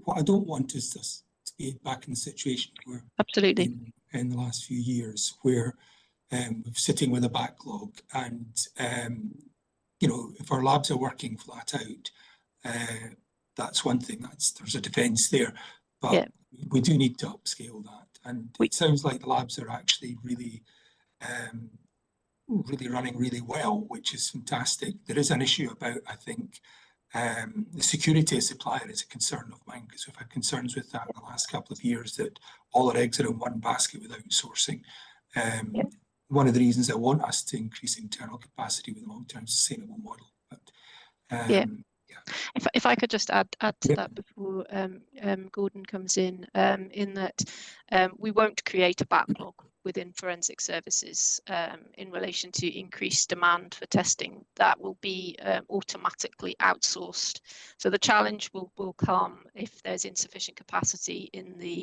what I don't want is us to be back in the situation where absolutely in the last few years where we're sitting with a backlog and if our labs are working flat out, that's one thing. There's a defence there, but we do need to upscale that. And it sounds like the labs are actually really running really well, which is fantastic. There is an issue about, I think, the security of supplier is a concern of mine, because we've had concerns with that in the last couple of years, that all our eggs are in one basket with outsourcing. One of the reasons I want us to increase internal capacity with a long-term sustainable model. But, If I could just add to that before Gordon comes in that we won't create a backlog within Forensic Services in relation to increased demand for testing. That will be automatically outsourced. So the challenge will come if there's insufficient capacity in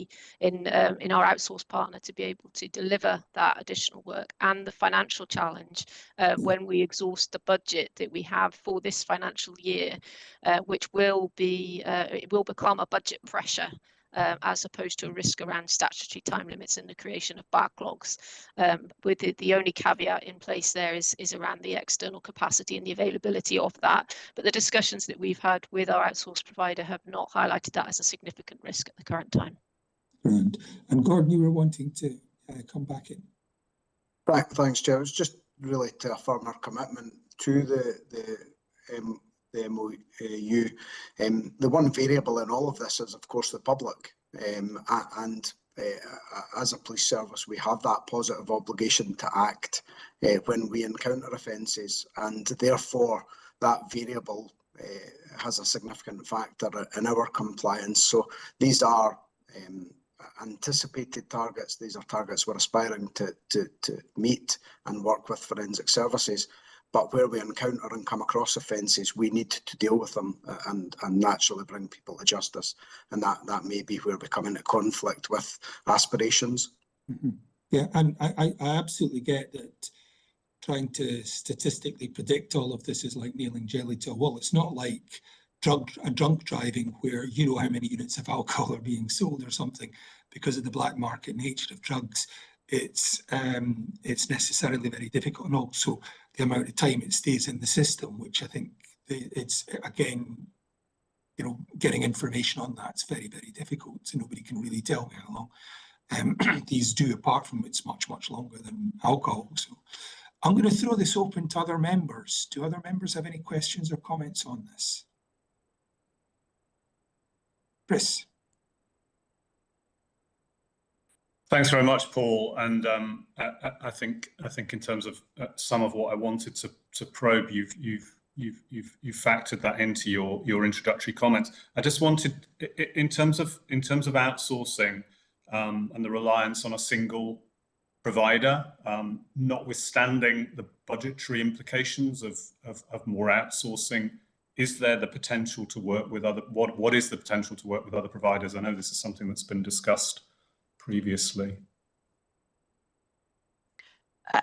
our outsource partner to be able to deliver that additional work, and the financial challenge when we exhaust the budget that we have for this financial year, which will be it will become a budget pressure. As opposed to a risk around statutory time limits and the creation of backlogs. With the only caveat in place there is around the external capacity and the availability of that. But the discussions that we've had with our outsource provider have not highlighted that as a significant risk at the current time. And Gordon, you were wanting to come back in. Thanks, Chair. It's just really to affirm our commitment to the the MOU. The one variable in all of this is, of course, the public. As a police service, we have that positive obligation to act when we encounter offences, and therefore that variable has a significant factor in our compliance. So these are anticipated targets. These are targets we're aspiring to meet and work with forensic services. But where we encounter and come across offences, we need to deal with them and naturally bring people to justice. And that may be where we come into conflict with aspirations. Mm-hmm. Yeah, and I absolutely get that trying to statistically predict all of this is like nailing jelly to a wall. It's not like drunk driving where you know how many units of alcohol are being sold or something. Because of the black market nature of drugs, it's necessarily very difficult, and also the amount of time it stays in the system, which I think it's, again, you know, getting information on that's very, very difficult. So nobody can really tell me how long these do, apart from it's much, much longer than alcohol. So I'm going to throw this open to other members. Do other members have any questions or comments on this? Chris. Thanks very much, Paul. And I think in terms of some of what I wanted to probe, you've factored that into your introductory comments. I just wanted, in terms of outsourcing and the reliance on a single provider, notwithstanding the budgetary implications of more outsourcing, is there the potential to work with other? What is the potential to work with other providers? I know this is something that's been discussed previously.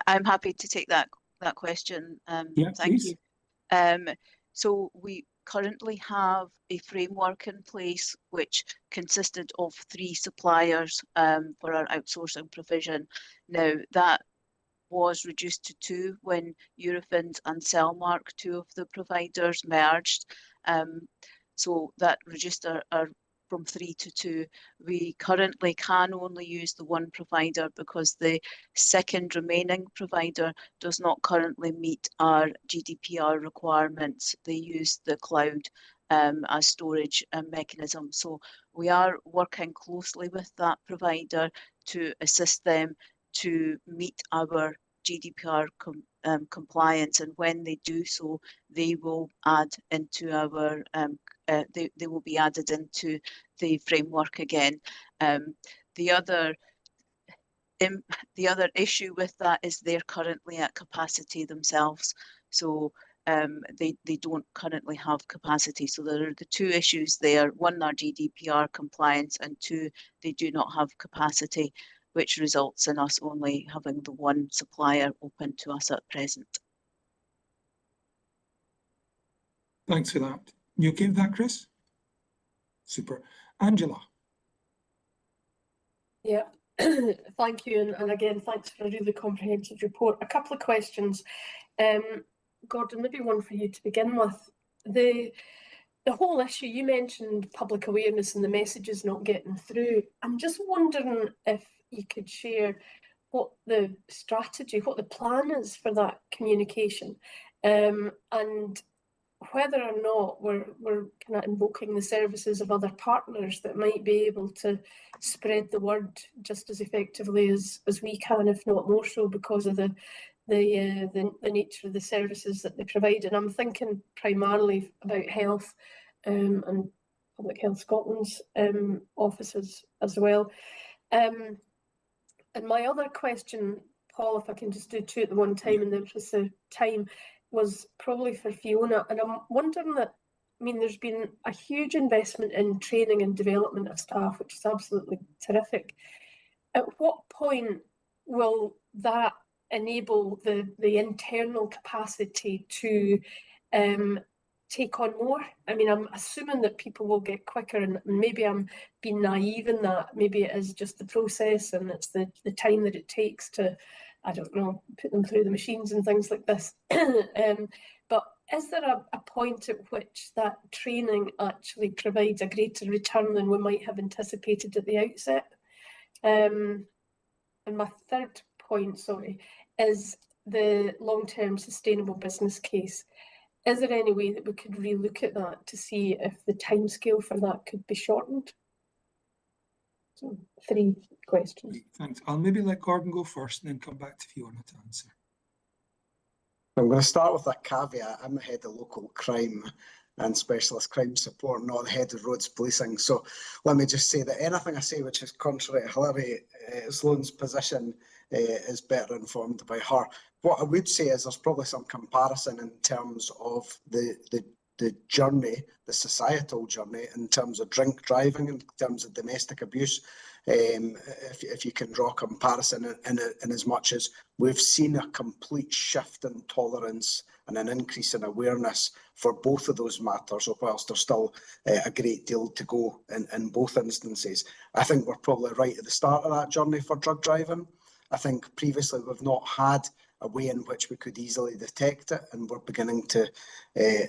I'm happy to take that question. Yeah, thank please. you. So we currently have a framework in place which consisted of 3 suppliers for our outsourcing provision. Now that was reduced to 2 when Eurofins and Cellmark, 2 of the providers, merged. So that reduced our from 3 to 2. We currently can only use the 1 provider because the second remaining provider does not currently meet our GDPR requirements. They use the cloud as storage mechanism. So we are working closely with that provider to assist them to meet our GDPR compliance, and when they do so, they will add into our they will be added into the framework again. The other issue with that is they're currently at capacity themselves, so they don't currently have capacity. So there are the 2 issues there: 1, our GDPR compliance, and 2, they do not have capacity, which results in us only having the 1 supplier open to us at present. Thanks for that. You okay with that, Chris? Super. Angela. Yeah, thank you. And again, thanks for a really comprehensive report. A couple of questions. Gordon, maybe one for you to begin with. The whole issue, you mentioned public awareness and the messages not getting through. I'm just wondering if you could share what the strategy, what the plan is for that communication, and whether or not we're kind of invoking the services of other partners that might be able to spread the word just as effectively as we can, if not more so, because of the nature of the services that they provide. And I'm thinking primarily about health and Public Health Scotland's offices as well. And my other question, Paul, if I can just do 2 at the one time in the interest of time, was probably for Fiona. And I'm wondering that, I mean, there's been a huge investment in training and development of staff, which is absolutely terrific. At what point will that enable the internal capacity to take on more? I mean, I'm assuming that people will get quicker, and maybe I'm being naive in that. Maybe it is just the process and it's the time that it takes to, I don't know, put them through the machines and things like this. But is there a point at which that training actually provides a greater return than we might have anticipated at the outset? And my third point, sorry, is the long-term sustainable business case. Is there any way that we could relook at that to see if the timescale for that could be shortened? So 3 questions. Thanks. I'll maybe let Gordon go first and then come back to Fiona to answer. I'm going to start with a caveat. I'm the head of local crime and specialist crime support, not the head of roads policing. So let me just say that anything I say which is contrary to Hilary Sloan's position is better informed by her. What I would say is there's probably some comparison in terms of the journey, the societal journey, in terms of drink driving, in terms of domestic abuse. If you can draw a comparison in as much as we've seen a complete shift in tolerance and an increase in awareness for both of those matters, or whilst there's still a great deal to go in both instances. I think we're probably right at the start of that journey for drug driving. I think previously we've not had a way in which we could easily detect it, and we're beginning to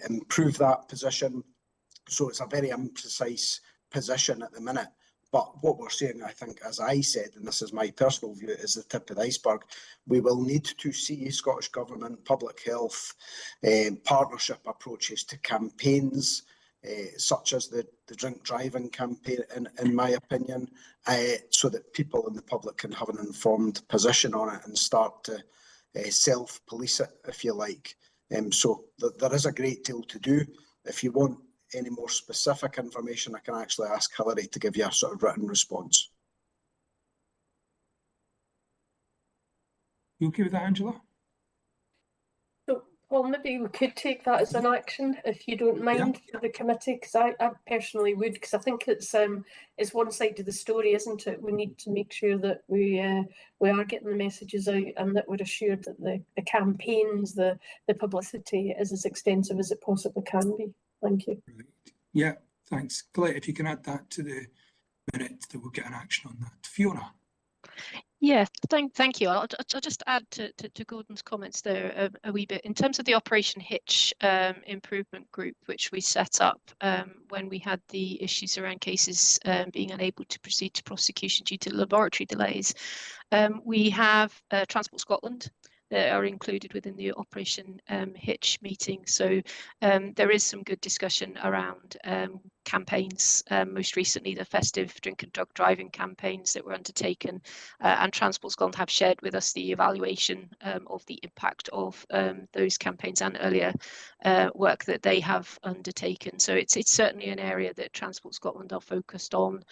improve that position. So it's a very imprecise position at the minute. But what we're seeing, I think, as I said, and this is my personal view, is the tip of the iceberg. We will need to see Scottish Government, public health, partnership approaches to campaigns, such as the drink driving campaign, in my opinion, so that people in the public can have an informed position on it and start to self-police it, if you like. So there is a great deal to do. If you want any more specific information, I can actually ask Hilary to give you a sort of written response. You okay with that, Angela? So, Paul, maybe we could take that as an action, if you don't mind, for the committee, because I personally would, because I think it's one side of the story, isn't it? We need to make sure that we are getting the messages out, and that we're assured that the campaigns, the publicity is as extensive as it possibly can be. Thank you. Right. Yeah, thanks. Colette, if you can add that to the minute, that we'll get an action on that. Fiona. Yeah, thank you. I'll just add to Gordon's comments there a wee bit. In terms of the Operation Hitch improvement group, which we set up when we had the issues around cases being unable to proceed to prosecution due to laboratory delays, we have Transport Scotland that are included within the Operation Hitch meeting. So there is some good discussion around campaigns, most recently the festive drink and drug driving campaigns that were undertaken, and Transport Scotland have shared with us the evaluation of the impact of those campaigns and earlier work that they have undertaken. So it's certainly an area that Transport Scotland are focused on.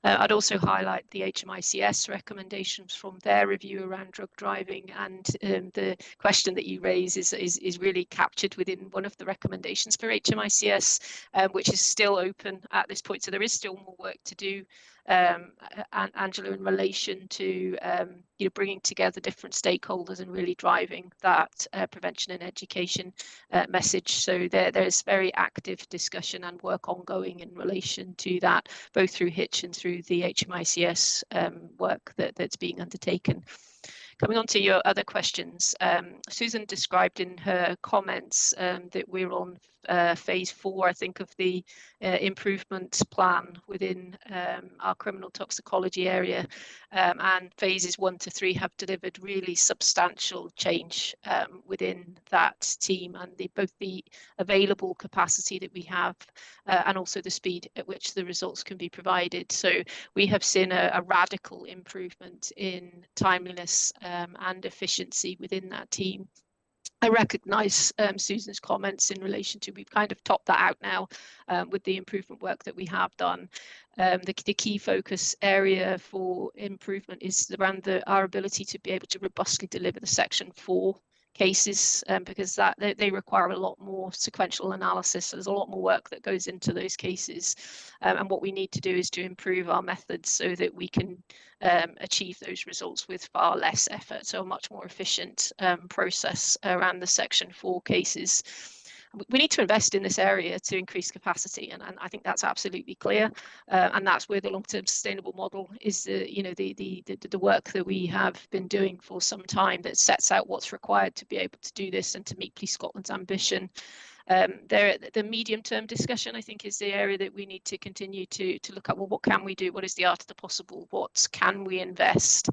I'd also highlight the HMICS recommendations from their review around drug driving, and the question that you raise is really captured within one of the recommendations for HMICS, which is still open at this point. So there is still more work to do, Angela, in relation to bringing together different stakeholders and really driving that prevention and education message. So there's very active discussion and work ongoing in relation to that, both through Hitch and through the HMICS work that's being undertaken. Coming on to your other questions, Susan described in her comments that we're on phase 4, I think, of the improvement plan within our criminal toxicology area, and phases 1 to 3 have delivered really substantial change within that team, and both the available capacity that we have and also the speed at which the results can be provided. So we have seen a radical improvement in timeliness and efficiency within that team. I recognise Susan's comments in relation to we've kind of topped that out now with the improvement work that we have done. The key focus area for improvement is around our ability to be able to robustly deliver the Section 4 cases, because they require a lot more sequential analysis. So there's a lot more work that goes into those cases, and what we need to do is to improve our methods so that we can achieve those results with far less effort, so a much more efficient process around the Section 4 cases. We need to invest in this area to increase capacity, and I think that's absolutely clear, and that's where the long-term sustainable model is the work that we have been doing for some time, that sets out what's required to be able to do this and to meet Police Scotland's ambition. The medium-term discussion, I think, is the area that we need to continue to look at. Well, what can we do? What is the art of the possible? What can we invest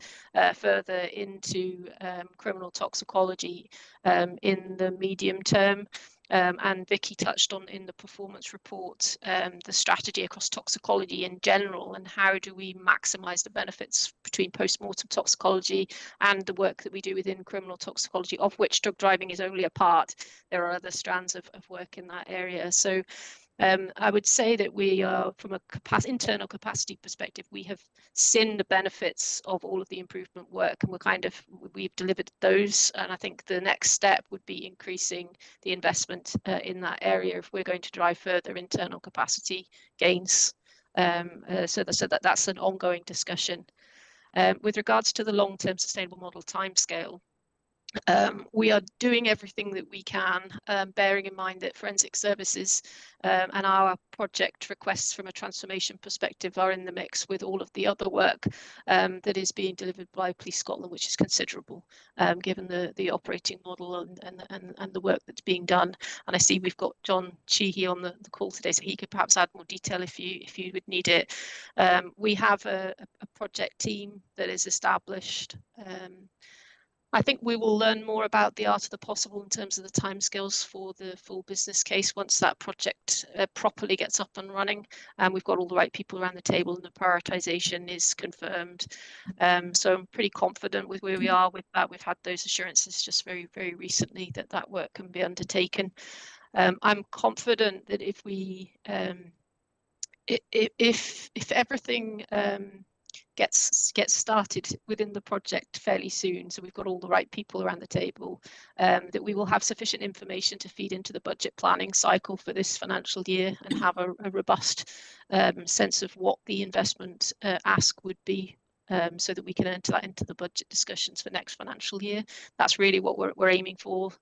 further into criminal toxicology in the medium term? And Vicky touched on in the performance report the strategy across toxicology in general, and how do we maximise the benefits between post-mortem toxicology and the work that we do within criminal toxicology, of which drug driving is only a part. There are other strands of work in that area. So I would say that we are, from a internal capacity perspective, we have seen the benefits of all of the improvement work, and we've delivered those. And I think the next step would be increasing the investment in that area if we're going to drive further internal capacity gains. So that's an ongoing discussion. With regards to the long-term sustainable model timescale, we are doing everything that we can, bearing in mind that forensic services and our project requests from a transformation perspective are in the mix with all of the other work that is being delivered by Police Scotland, which is considerable, given the operating model and the work that's being done. And I see we've got John Sheehy on the call today, so he could perhaps add more detail if you would need it. We have a project team that is established. I think we will learn more about the art of the possible in terms of the timescales for the full business case once that project properly gets up and running, and we've got all the right people around the table and the prioritisation is confirmed. So I'm pretty confident with where we are with that. We've had those assurances just very, very recently that work can be undertaken. I'm confident that if everything gets started within the project fairly soon, so we've got all the right people around the table, that we will have sufficient information to feed into the budget planning cycle for this financial year and have a robust sense of what the investment ask would be, so that we can enter that into the budget discussions for next financial year. That's really what we're aiming for.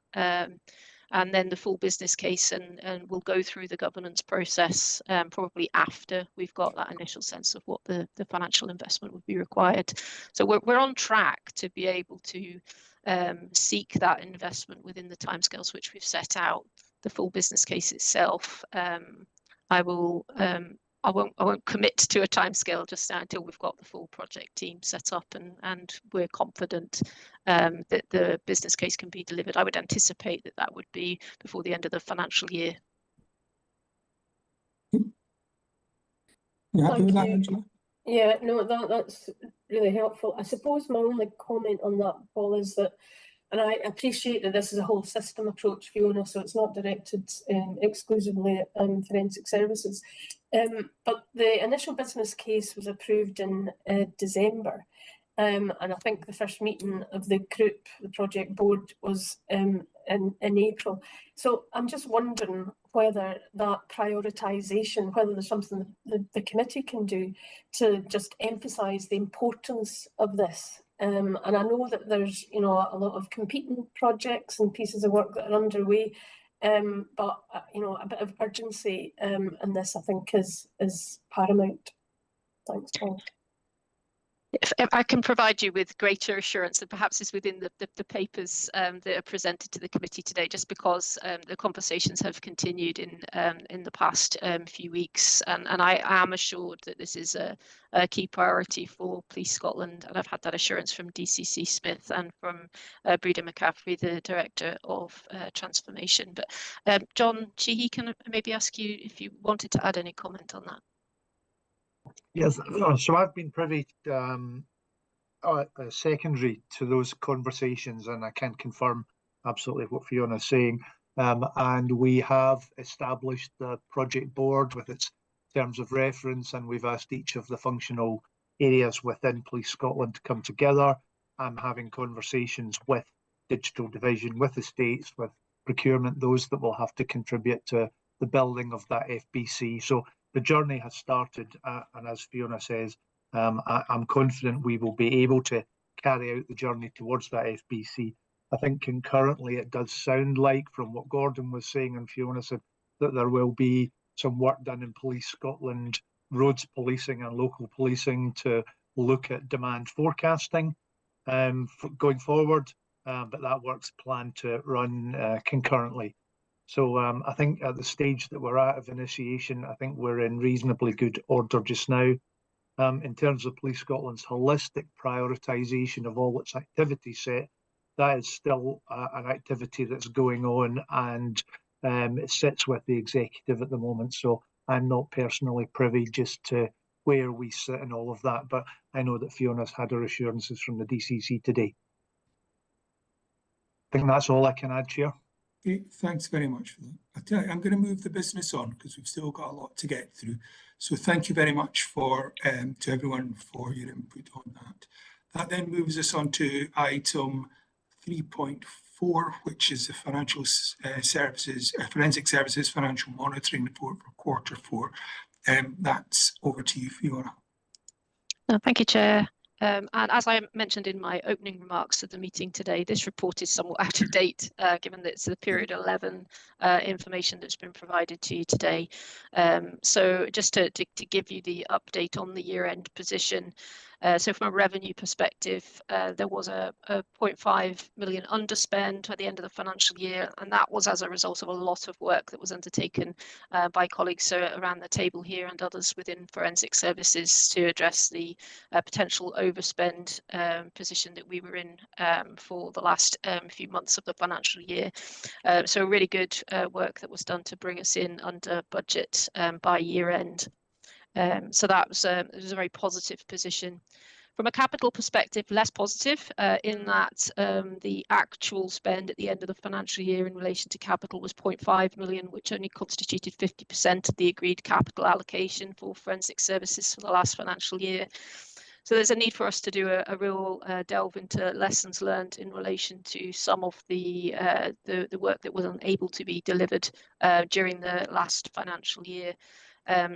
And then the full business case, and we'll go through the governance process probably after we've got that initial sense of what the financial investment would be required. So we're on track to be able to seek that investment within the timescales which we've set out. The full business case itself, I won't commit to a timescale just now until we've got the full project team set up and we're confident that the business case can be delivered. I would anticipate that would be before the end of the financial year. You happy with that, Angela? Yeah, no, that's really helpful. I suppose my only comment on that, Paul, is that, and I appreciate that this is a whole system approach, Fiona, so it's not directed exclusively at forensic services. But the initial business case was approved in December. And I think the first meeting of the group, the project board, was in April. So I'm just wondering whether that prioritisation, whether there's something the committee can do to just emphasise the importance of this. And I know that there's, a lot of competing projects and pieces of work that are underway, but a bit of urgency in this, I think, is paramount. Thanks, Paul. If I can provide you with greater assurance that perhaps is within the papers that are presented to the committee today, just because the conversations have continued in the past few weeks, and I am assured that this is a key priority for Police Scotland, and I've had that assurance from DCC Smith and from Breda McCaffrey, the Director of Transformation. But John Sheehy, can I maybe ask you if you wanted to add any comment on that? Yes, so I've been privy secondary to those conversations, and I can confirm absolutely what Fiona is saying. And we have established the project board with its terms of reference, and we've asked each of the functional areas within Police Scotland to come together. I'm having conversations with digital division, with estates, with procurement, those that will have to contribute to the building of that FBC. So the journey has started, and as Fiona says, I'm confident we will be able to carry out the journey towards that FBC. I think concurrently it does sound like, from what Gordon was saying and Fiona said, that there will be some work done in Police Scotland, roads policing and local policing to look at demand forecasting going forward, but that work's planned to run concurrently. So I think at the stage that we're at of initiation, I think we're in reasonably good order just now. In terms of Police Scotland's holistic prioritisation of all its activity set, that is still an activity that's going on, and It sits with the executive at the moment, so I'm not personally privy just to where we sit and all of that, but I know that Fiona's had her assurances from the DCC today. I think that's all I can add, Chair. Okay, thanks very much for that. I tell you, I'm going to move the business on because we've still got a lot to get through. So thank you very much for to everyone for your input on that. That then moves us on to item 3.4, which is the financial services, forensic services financial monitoring report for Q4. That's over to you, Fiona. Thank you, Chair. And as I mentioned in my opening remarks at the meeting today, this report is somewhat out of date, given that it's the period 11 information that's been provided to you today. So just to give you the update on the year-end position. So from a revenue perspective, there was a 0.5 million underspend at the end of the financial year, and that was as a result of a lot of work that was undertaken by colleagues around the table here and others within forensic services to address the potential overspend position that we were in for the last few months of the financial year. So really good work that was done to bring us in under budget by year end. So that was a very positive position. From a capital perspective, less positive in that the actual spend at the end of the financial year in relation to capital was 0.5 million, which only constituted 50% of the agreed capital allocation for forensic services for the last financial year. So there's a need for us to do a real delve into lessons learned in relation to some of the work that was unable to be delivered during the last financial year.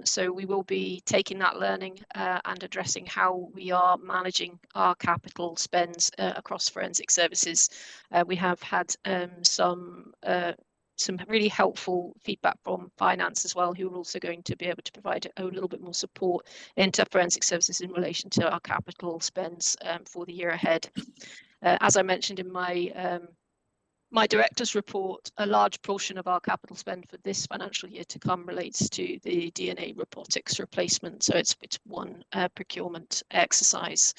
So we will be taking that learning and addressing how we are managing our capital spends across forensic services. We have had some really helpful feedback from finance as well, who are also going to be able to provide a little bit more support into forensic services in relation to our capital spends for the year ahead. As I mentioned in my director's report, a large portion of our capital spend for this financial year to come relates to the DNA robotics replacement. So it's one procurement exercise.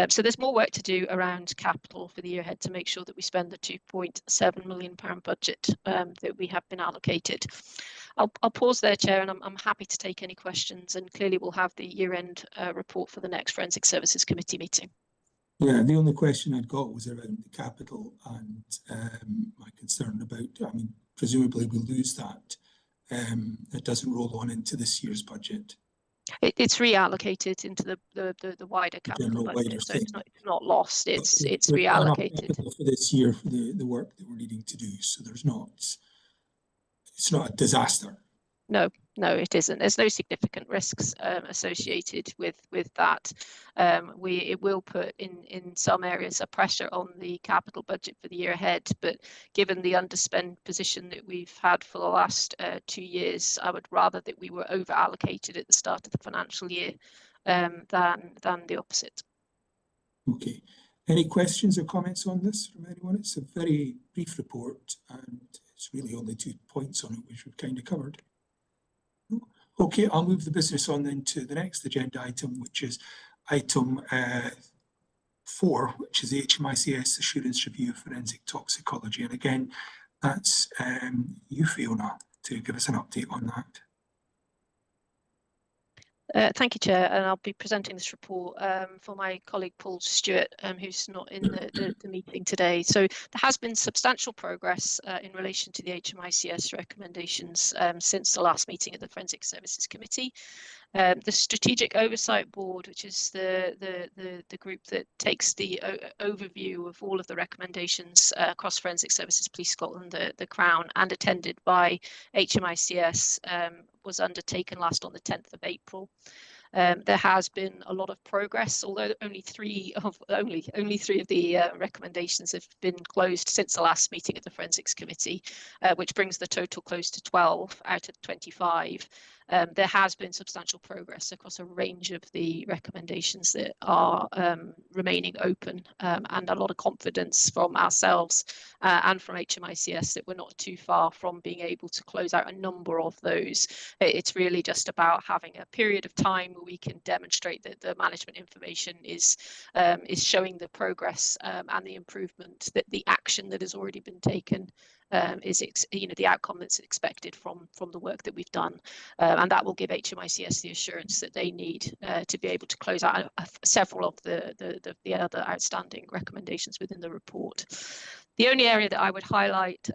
So there's more work to do around capital for the year ahead to make sure that we spend the £2.7 million budget that we have been allocated. I'll pause there, Chair, and I'm happy to take any questions, and clearly we'll have the year-end report for the next Forensic Services Committee meeting. Yeah, the only question I'd got was around the capital and my concern about, I mean, presumably we'll lose that. It doesn't roll on into this year's budget. It's reallocated into the wider capital budget, so it's not lost. It's reallocated for this year for the work that we're needing to do. So it's not a disaster. No, it isn't. There's no significant risks associated with that. It will put in some areas a pressure on the capital budget for the year ahead, but given the underspend position that we've had for the last 2 years, I would rather that we were over allocated at the start of the financial year than the opposite. Okay. Any questions or comments on this from anyone? It's a very brief report and it's really only 2 points on it, which we've kind of covered. Okay, I'll move the business on then to the next agenda item, which is item 4, which is the HMICS Assurance Review of Forensic Toxicology. And again, that's you, Fiona, to give us an update on that. Thank you, Chair, and I'll be presenting this report for my colleague Paul Stewart, who's not in the meeting today. So there has been substantial progress in relation to the HMICS recommendations since the last meeting of the Forensic Services Committee. The Strategic Oversight Board, which is the group that takes the overview of all of the recommendations across Forensic Services, Police Scotland, the Crown, and attended by HMICS, was undertaken last on the 10th of April. There has been a lot of progress, although only three of the recommendations have been closed since the last meeting of the Forensics Committee, which brings the total close to 12 out of 25. There has been substantial progress across a range of the recommendations that are remaining open, and a lot of confidence from ourselves and from HMICS that we're not too far from being able to close out a number of those. It's really just about having a period of time where we can demonstrate that the management information is showing the progress and the improvement, that the action that has already been taken is the outcome that's expected from the work that we've done, and that will give HMICS the assurance that they need to be able to close out several of the other outstanding recommendations within the report. The only area that I would highlight,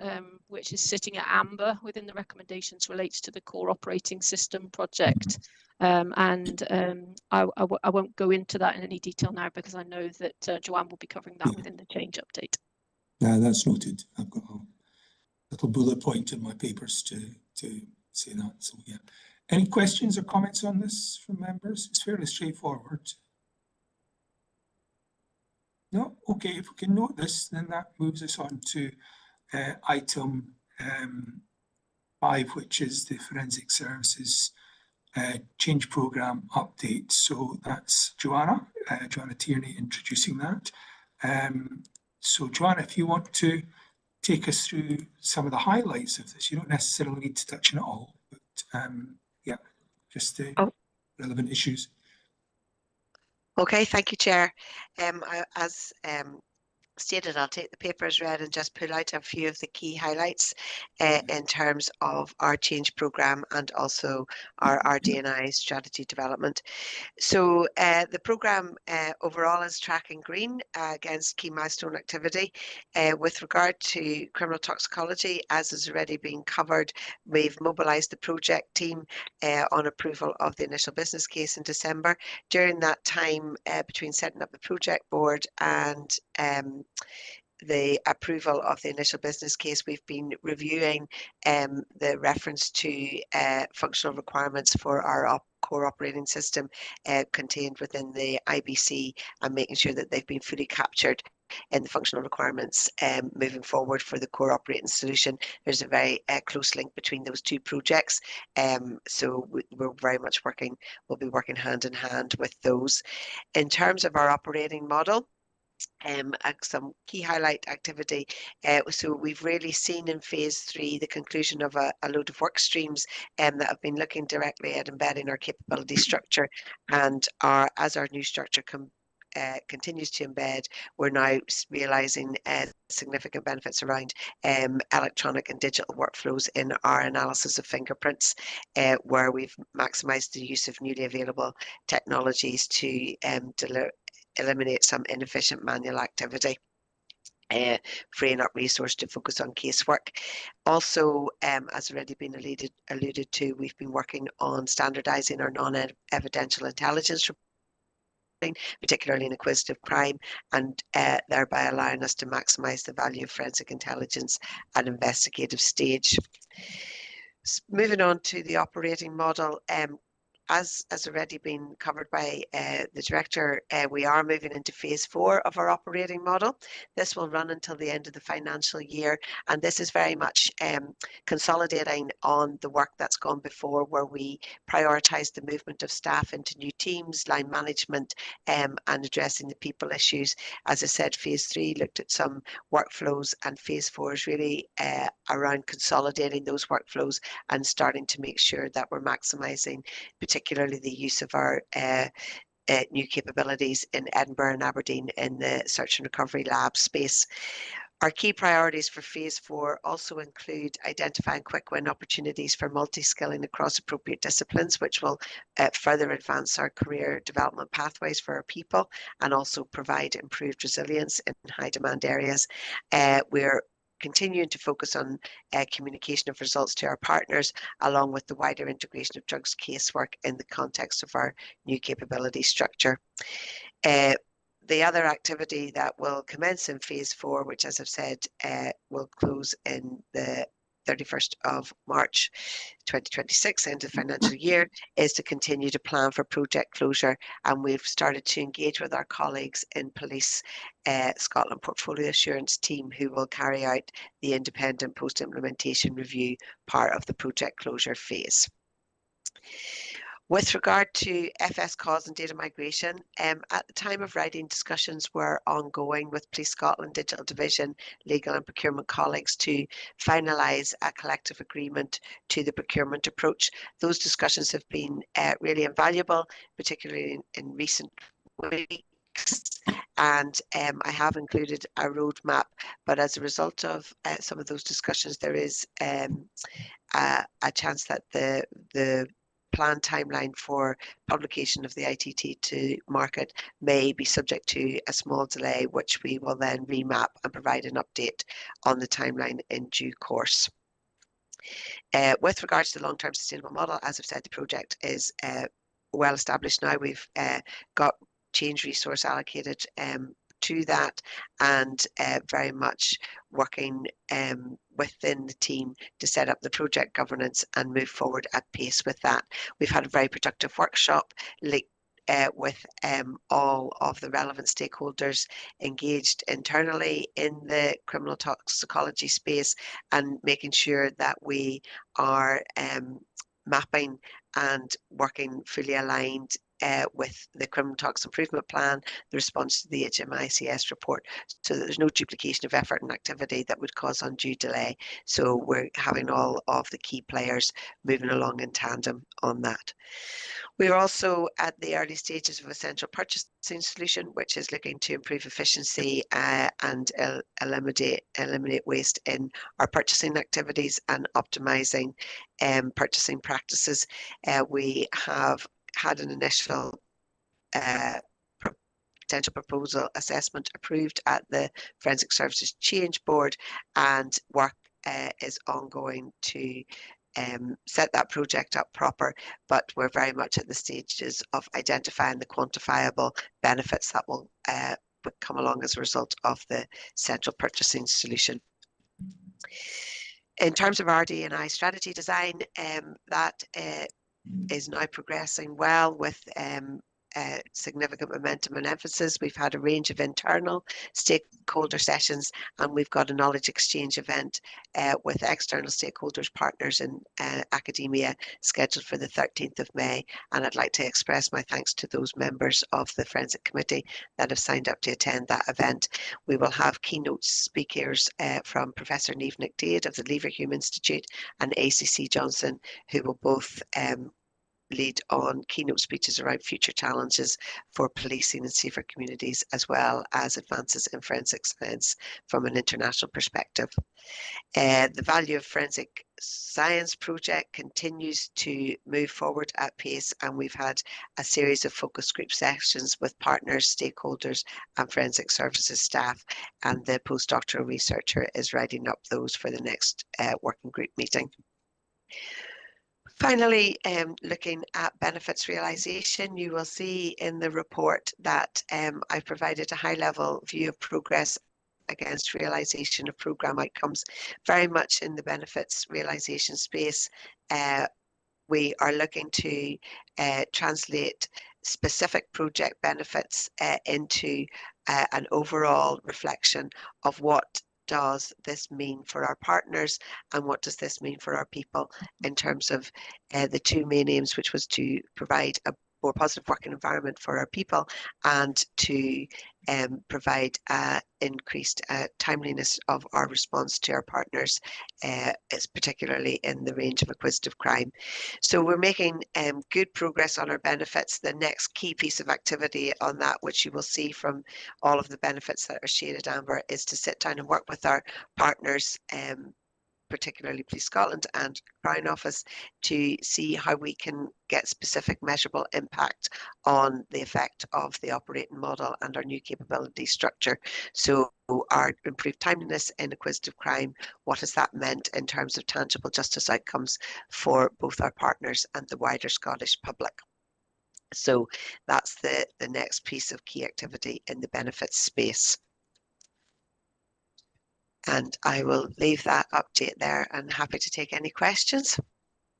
which is sitting at amber within the recommendations, relates to the core operating system project. I won't go into that in any detail now, because I know that Joanne will be covering that within the change update. Yeah, that's noted. I've got a little bullet point in my papers to say that. So yeah. Any questions or comments on this from members? It's fairly straightforward. No? Okay, if we can note this, then that moves us on to item 5, which is the Forensic Services Change Programme update. So that's Joanna Tierney introducing that. So Joanna, if you want to take us through some of the highlights of this, you don't necessarily need to touch on it all, but yeah, just the relevant issues. Okay, thank you, Chair. As stated, I'll take the paper as read and just pull out a few of the key highlights in terms of our change programme and also our RD&I strategy development. So the programme overall is tracking green against key milestone activity. With regard to criminal toxicology, as has already been covered, we've mobilised the project team on approval of the initial business case in December. During that time, between setting up the project board and the approval of the initial business case, we've been reviewing the reference to functional requirements for our core operating system contained within the IBC, and making sure that they've been fully captured in the functional requirements moving forward for the core operating solution. There's a very close link between those two projects, so we're very much we'll be working hand in hand with those. In terms of our operating model, some key highlight activity. So we've really seen in phase 3 the conclusion of a load of work streams that have been looking directly at embedding our capability structure, and as our new structure continues to embed, we're now realising significant benefits around electronic and digital workflows in our analysis of fingerprints, where we've maximised the use of newly available technologies to eliminate some inefficient manual activity, freeing up resource to focus on casework. Also, as already been alluded to, we've been working on standardising our non-evidential intelligence reporting, particularly in acquisitive crime, and thereby allowing us to maximise the value of forensic intelligence at investigative stage. Moving on to the operating model, as already been covered by the Director, we are moving into phase 4 of our operating model. This will run until the end of the financial year, and this is very much consolidating on the work that's gone before, where we prioritise the movement of staff into new teams, line management, and addressing the people issues. As I said, phase 3 looked at some workflows, and phase 4 is really around consolidating those workflows and starting to make sure that we're maximising particularly the use of our new capabilities in Edinburgh and Aberdeen in the search and recovery lab space. Our key priorities for phase 4 also include identifying quick win opportunities for multi-skilling across appropriate disciplines, which will further advance our career development pathways for our people and also provide improved resilience in high demand areas. We're continuing to focus on communication of results to our partners, along with the wider integration of drugs casework in the context of our new capability structure. The other activity that will commence in phase 4, which, as I've said, will close in the 31st of March 2026, end of the financial year, is to continue to plan for project closure, and we've started to engage with our colleagues in Police Scotland Portfolio Assurance team, who will carry out the independent post-implementation review part of the project closure phase. With regard to FS cause and data migration, at the time of writing, discussions were ongoing with Police Scotland Digital Division, Legal and Procurement colleagues to finalise a collective agreement to the procurement approach. Those discussions have been really invaluable, particularly in recent weeks, weeks. And I have included a roadmap, but as a result of some of those discussions, there is a chance that the planned timeline for publication of the ITT to market may be subject to a small delay, which we will then remap and provide an update on the timeline in due course. With regards to the long-term sustainable model, as I've said, the project is well established now. We've got change resource allocated to that, and very much working within the team to set up the project governance and move forward at pace with that. We've had a very productive workshop with all of the relevant stakeholders engaged internally in the criminal toxicology space, and making sure that we are mapping and working fully aligned with the Criminal Tox Improvement Plan, the response to the HMICS report, so that there's no duplication of effort and activity that would cause undue delay. So we're having all of the key players moving along in tandem on that. We're also at the early stages of a central purchasing solution, which is looking to improve efficiency and eliminate waste in our purchasing activities and optimizing purchasing practices. We have had an initial potential proposal assessment approved at the Forensic Services Change Board, and work is ongoing to set that project up proper, but we're very much at the stages of identifying the quantifiable benefits that will come along as a result of the central purchasing solution. In terms of our D&I strategy design, that is now progressing well with significant momentum and emphasis. We've had a range of internal stakeholder sessions, and we've got a knowledge exchange event with external stakeholders, partners in academia scheduled for the 13th of May. And I'd like to express my thanks to those members of the Forensic Committee that have signed up to attend that event. We will have keynote speakers from Professor Niamh McDade of the Leverhulme Institute and ACC Johnson, who will both lead on keynote speeches around future challenges for policing and safer communities, as well as advances in forensic science from an international perspective. The Value of Forensic Science project continues to move forward at pace, and we've had a series of focus group sessions with partners, stakeholders and forensic services staff, and the postdoctoral researcher is writing up those for the next working group meeting. Finally, looking at benefits realisation, you will see in the report that I've provided a high-level view of progress against realisation of programme outcomes. Very much in the benefits realisation space, we are looking to translate specific project benefits into an overall reflection of what does this mean for our partners and what does this mean for our people, in terms of the two main aims, which was to provide a more positive working environment for our people and to provide increased timeliness of our response to our partners, particularly in the range of acquisitive crime. So we're making good progress on our benefits. The next key piece of activity on that, which you will see from all of the benefits that are shaded amber, is to sit down and work with our partners, particularly Police Scotland and Crown Office, to see how we can get specific measurable impact on the effect of the operating model and our new capability structure. So our improved timeliness in acquisitive crime, what has that meant in terms of tangible justice outcomes for both our partners and the wider Scottish public? So that's the next piece of key activity in the benefits space. And I will leave that update there and happy to take any questions.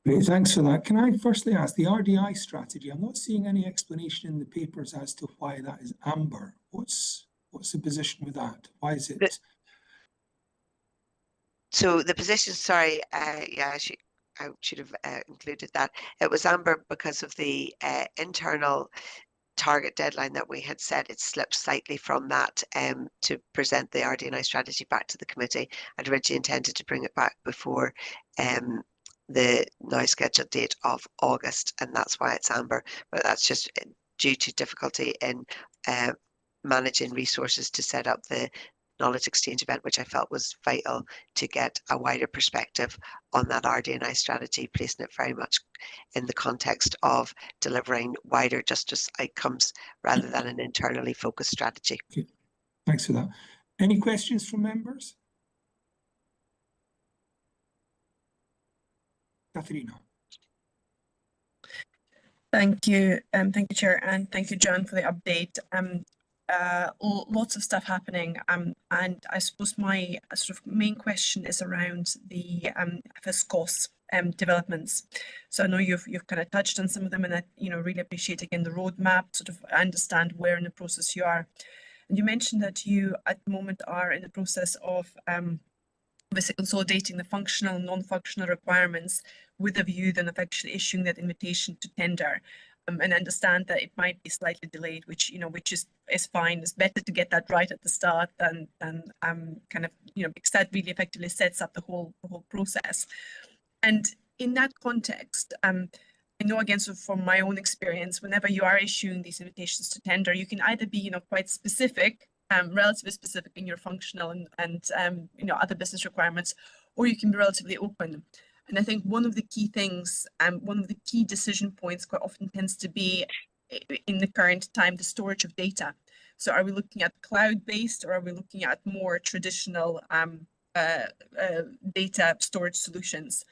Great, thanks for that. Can I firstly ask, the RDI strategy, I'm not seeing any explanation in the papers as to why that is amber. What's the position with that? Why is it? So the position, sorry, yeah, I should have included that. It was amber because of the internal target deadline that we had set. It slipped slightly from that to present the RD&I strategy back to the committee. I'd originally intended to bring it back before the now scheduled date of August, and that's why it's amber. But that's just due to difficulty in managing resources to set up the knowledge exchange event, which I felt was vital to get a wider perspective on that RD&I strategy, placing it very much in the context of delivering wider justice outcomes rather than an internally focused strategy. Okay. Thanks for that. Any questions from members? Katharina. Thank you, Chair, and thank you, John, for the update. Lots of stuff happening, and I suppose my sort of main question is around the Fiscal developments. So I know you've kind of touched on some of them, and I really appreciate again the roadmap. Sort of understand where in the process you are, and you mentioned that you at the moment are in the process of basically consolidating the functional and non-functional requirements with a view then of actually issuing that invitation to tender. And understand that it might be slightly delayed, which is fine. It's better to get that right at the start than kind of because that really effectively sets up the whole process. And in that context, I know again, so from my own experience, whenever you are issuing these invitations to tender, you can either be quite specific, relatively specific in your functional and other business requirements, or you can be relatively open. And I think one of the key things, one of the key decision points quite often tends to be in the current time, the storage of data. So are we looking at cloud-based, or are we looking at more traditional data storage solutions?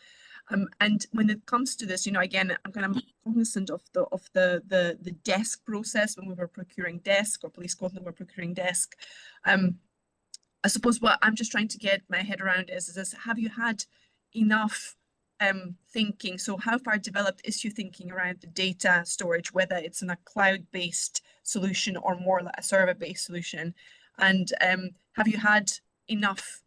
And when it comes to this, again, I'm kind of cognizant of the desk process when we were procuring desk, or Police Scotland were procuring desk. I suppose what I'm just trying to get my head around is have you had enough thinking? So how far developed is your thinking around the data storage, whether it's in a cloud-based solution or more like a server-based solution? And have you had enough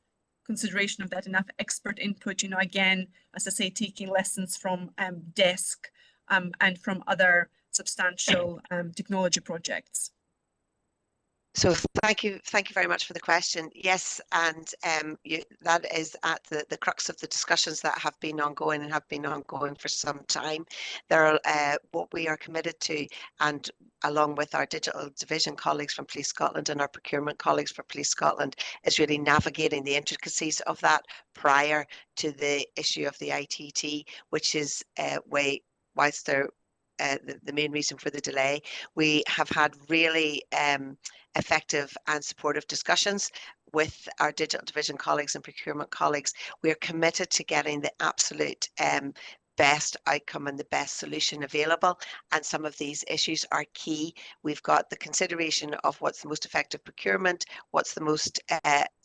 consideration of that, enough expert input, again, as I say, taking lessons from desk and from other substantial technology projects? So thank you very much for the question. Yes, and that is at the crux of the discussions that have been ongoing and have been ongoing for some time. There are what we are committed to, and along with our digital division colleagues from Police Scotland and our procurement colleagues for Police Scotland, is really navigating the intricacies of that prior to the issue of the ITT, which is whilst they're the main reason for the delay. We have had really effective and supportive discussions with our digital division colleagues and procurement colleagues. We are committed to getting the absolute best outcome and the best solution available, and some of these issues are key. We've got the consideration of what's the most effective procurement, what's the most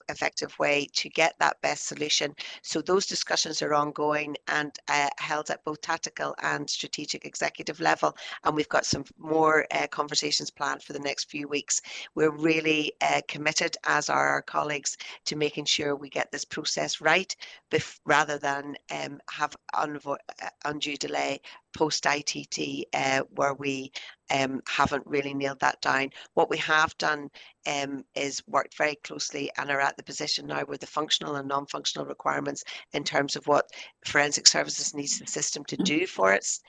effective way to get that best solution. So those discussions are ongoing and held at both tactical and strategic executive level, and we've got some more conversations planned for the next few weeks. We're really committed, as are our colleagues, to making sure we get this process right rather than have undue delay post-ITT where we haven't really nailed that down. What we have done is worked very closely and are at the position now where the functional and non-functional requirements in terms of what forensic services needs the system to do for its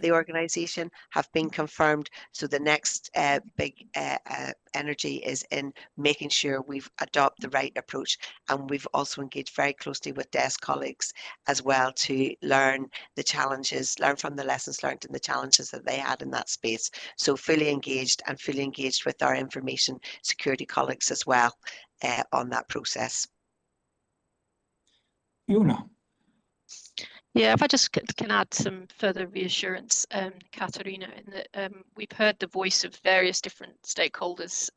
the organisation have been confirmed. So the next big energy is in making sure we've adopted the right approach, and we've also engaged very closely with desk colleagues as well to learn the challenges, learn from the lessons learned and the challenges that they had in that space. So fully engaged with our information security colleagues as well on that process. Fiona. Yeah, if I just can add some further reassurance, Katharina, in that we've heard the voice of various different stakeholders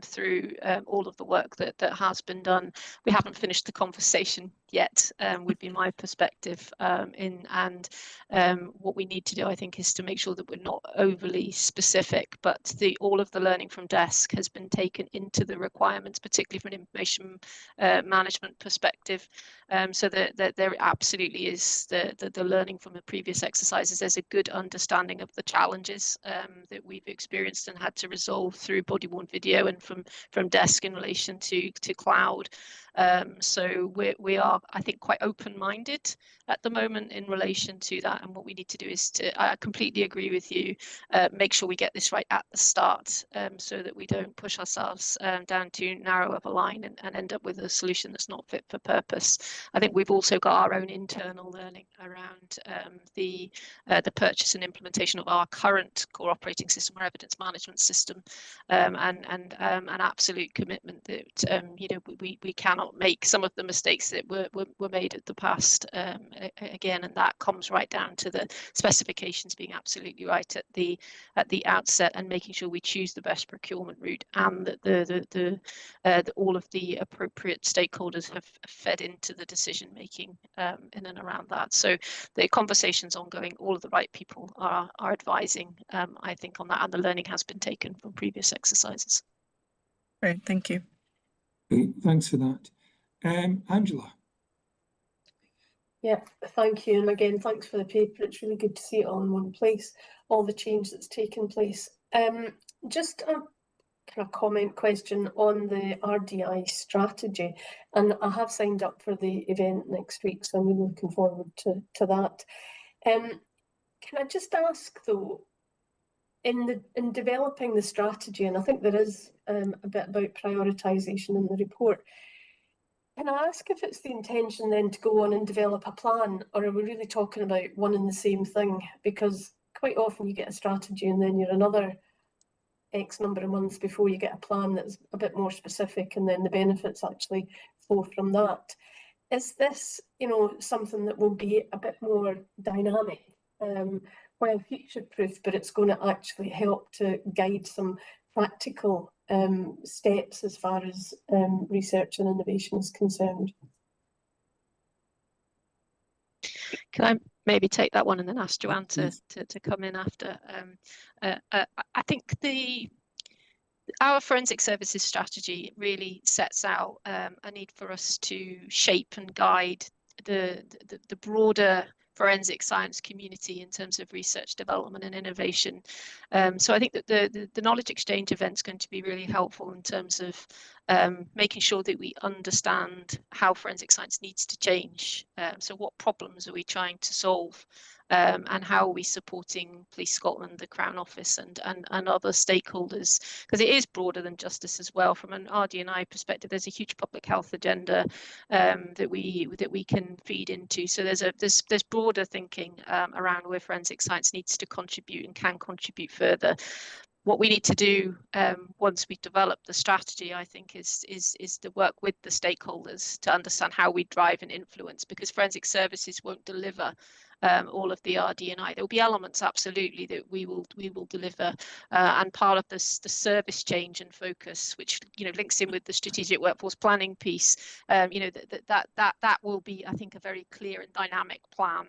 through all of the work that has been done. We haven't finished the conversation yet, would be my perspective. What we need to do, I think, is to make sure that we're not overly specific, but all of the learning from desk has been taken into the requirements, particularly from an information management perspective, so that there absolutely is the learning from the previous exercises. There's a good understanding of the challenges that we've experienced and had to resolve through body-worn video and from desk in relation to cloud. So we are I think, quite open-minded at the moment in relation to that. And what we need to do is to, I completely agree with you, make sure we get this right at the start, so that we don't push ourselves down too narrow of a line and end up with a solution that's not fit for purpose. I think we've also got our own internal learning around the purchase and implementation of our current core operating system, our evidence management system, and an absolute commitment that you know, we cannot make some of the mistakes that were made at the past again, and that comes right down to the specifications being absolutely right at the outset, and making sure we choose the best procurement route, and that all of the appropriate stakeholders have fed into the decision making in and around that. So the conversation's ongoing. All of the right people are advising, I think, on that, and the learning has been taken from previous exercises. Great, thank you. Okay, thanks for that. Angela. Yeah, thank you. And again, thanks for the paper. It's really good to see it all in one place, all the change that's taken place. Just a kind of comment question on the RDI strategy. And I have signed up for the event next week, so I'm really looking forward to that. Can I just ask though, in developing the strategy, and I think there is a bit about prioritisation in the report, can I ask if it's the intention then to go on and develop a plan, or are we really talking about one and the same thing? Because quite often you get a strategy and then you're another X number of months before you get a plan that's a bit more specific, and then the benefits actually flow from that. Is this, you know, something that will be a bit more dynamic, while future-proof, but it's going to actually help to guide some practical steps as far as research and innovation is concerned? Can I maybe take that one and then ask Joanne to come in after? I think our forensic services strategy really sets out a need for us to shape and guide the broader forensic science community in terms of research, development and innovation. So I think that the knowledge exchange event is going to be really helpful in terms of making sure that we understand how forensic science needs to change. So what problems are we trying to solve? And how are we supporting Police Scotland, the Crown Office and other stakeholders? Because it is broader than justice as well. From an RD&I perspective, there's a huge public health agenda that we can feed into. So there's broader thinking around where forensic science needs to contribute and can contribute further. What we need to do once we develop the strategy, I think, is to work with the stakeholders to understand how we drive and influence, because forensic services won't deliver all of the RD&I. There will be elements absolutely that we will deliver, and part of this, the service change and focus, which links in with the strategic workforce planning piece. That will be, I think, a very clear and dynamic plan,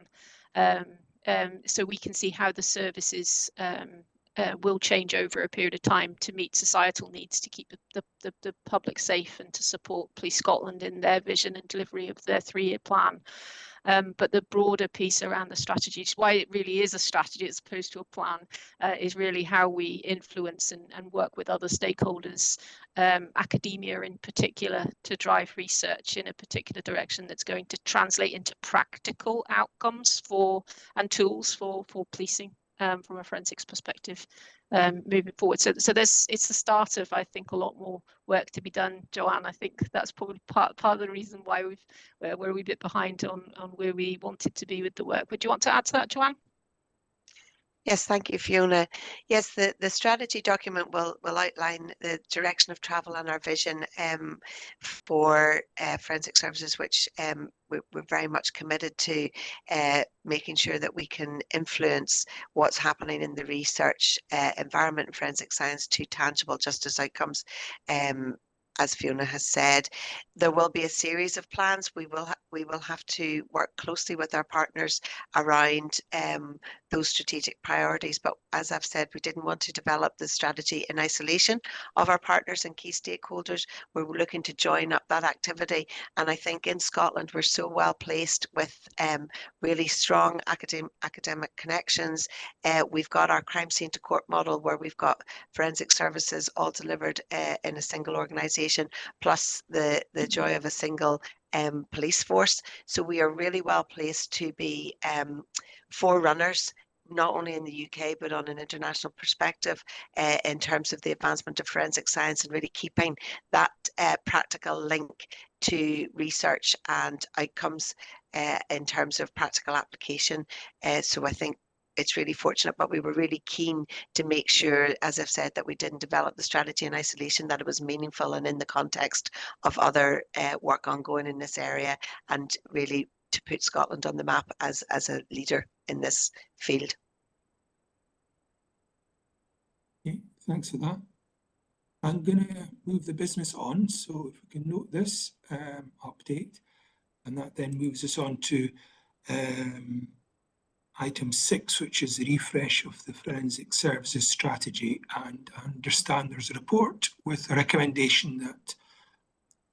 so we can see how the services will change over a period of time to meet societal needs, to keep the public safe, and to support Police Scotland in their vision and delivery of their 3-year plan. But the broader piece around the strategy, why it really is a strategy as opposed to a plan, is really how we influence and work with other stakeholders, academia in particular, to drive research in a particular direction that's going to translate into practical outcomes and tools for policing. From a forensics perspective, moving forward. So it's the start of, I think, a lot more work to be done, Joanne. I think that's probably part of the reason why we're a bit behind on where we wanted to be with the work. Would you want to add to that, Joanne? Yes, thank you, Fiona. Yes, the strategy document will outline the direction of travel and our vision for forensic services, which we're very much committed to making sure that we can influence what's happening in the research environment in forensic science to tangible justice outcomes. As Fiona has said, there will be a series of plans. We will have to work closely with our partners around those strategic priorities. But as I've said, we didn't want to develop the strategy in isolation of our partners and key stakeholders. We were looking to join up that activity. And I think in Scotland, we're so well placed with really strong academic connections. We've got our crime scene to court model, where we've got forensic services all delivered in a single organisation, plus the joy of a single police force. So we are really well placed to be forerunners, not only in the UK, but on an international perspective in terms of the advancement of forensic science and really keeping that practical link to research and outcomes in terms of practical application. So I think it's really fortunate, but we were really keen to make sure, as I've said, that we didn't develop the strategy in isolation, that it was meaningful and in the context of other work ongoing in this area, and really to put Scotland on the map as a leader in this field. Okay, thanks for that. I'm going to move the business on, so if we can note this update, and that then moves us on to item 6, which is the refresh of the Forensic Services Strategy. And I understand there's a report with a recommendation that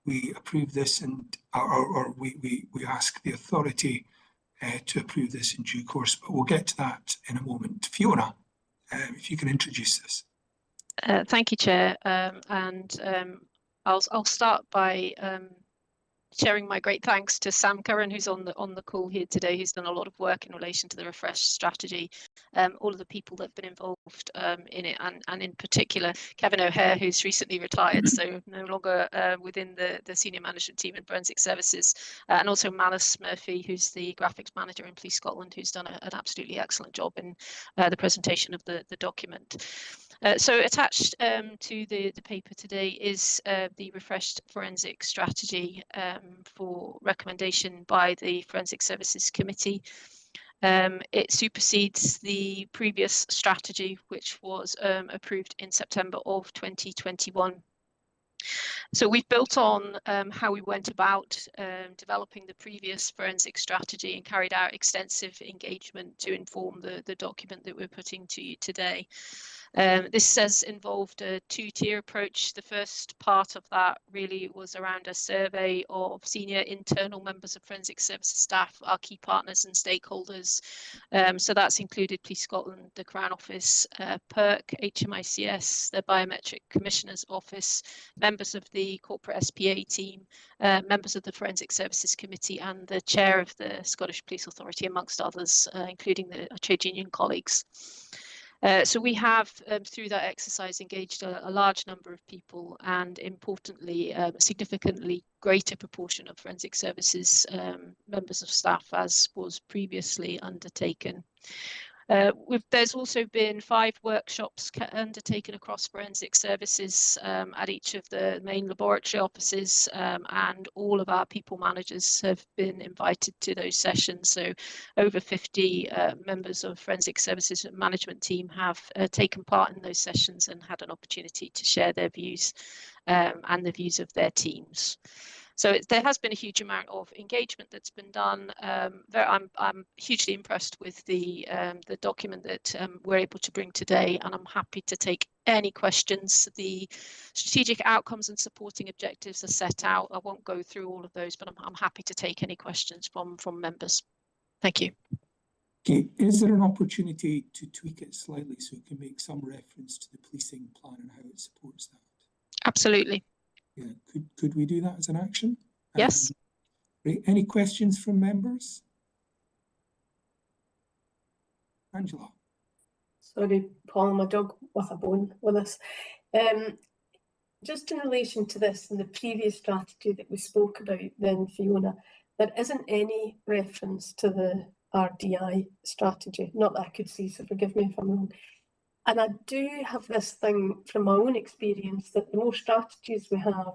we approve this, and or we ask the authority to approve this in due course, but we'll get to that in a moment. Fiona, if you can introduce this. Thank you, Chair. I'll start by sharing my great thanks to Sam Curran, who's on the call here today, who's done a lot of work in relation to the refresh strategy. All of the people that have been involved in it, and in particular Kevin O'Hare, who's recently retired, so no longer within the senior management team in Forensic Services, and also Malice Murphy, who's the graphics manager in Police Scotland, who's done an absolutely excellent job in the presentation of the document. So attached to the paper today is the refreshed forensic strategy for recommendation by the Forensic Services Committee. It supersedes the previous strategy, which was approved in September of 2021. So we've built on how we went about developing the previous forensic strategy and carried out extensive engagement to inform the document that we're putting to you today. This has involved a two-tier approach. The first part of that really was around a survey of senior internal members of Forensic Services staff, our key partners and stakeholders. So that's included Police Scotland, the Crown Office, PERC, HMICS, the Biometric Commissioner's Office, members of the corporate SPA team, members of the Forensic Services Committee, and the chair of the Scottish Police Authority, amongst others, including the trade union colleagues. So we have, through that exercise, engaged a large number of people, and importantly, a significantly greater proportion of Forensic Services members of staff as was previously undertaken. There's also been 5 workshops undertaken across Forensic Services at each of the main laboratory offices, and all of our people managers have been invited to those sessions. So over 50 members of Forensic Services management team have taken part in those sessions and had an opportunity to share their views and the views of their teams. So there has been a huge amount of engagement that's been done. I'm hugely impressed with the document that we're able to bring today, and I'm happy to take any questions. The strategic outcomes and supporting objectives are set out. I won't go through all of those, but I'm happy to take any questions from members. Thank you. Okay, is there an opportunity to tweak it slightly so it can make some reference to the policing plan and how it supports that? Absolutely. Yeah, could we do that as an action? Yes. Right. Any questions from members? Angela. Sorry, Paul, my dog with a bone with us. Just in relation to this and the previous strategy that we spoke about then, Fiona, there isn't any reference to the RDI strategy, not that I could see, so forgive me if I'm wrong. And I do have this thing from my own experience that the more strategies we have,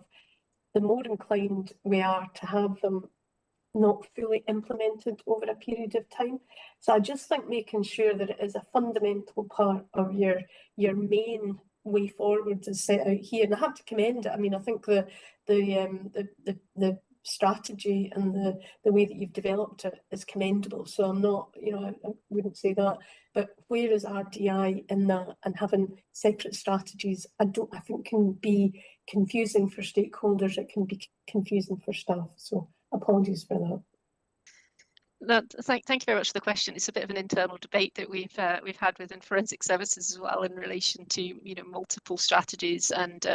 the more inclined we are to have them not fully implemented over a period of time. So I just think making sure that it is a fundamental part of your main way forward is set out here. And I have to commend it. I mean, I think the strategy and the way that you've developed it is commendable. So I'm not, I wouldn't say that. But where is RDI in that, and having separate strategies, I think can be confusing for stakeholders. It can be confusing for staff. So apologies for that. No, thank you very much for the question. It's a bit of an internal debate that we've had within forensic services as well in relation to multiple strategies. And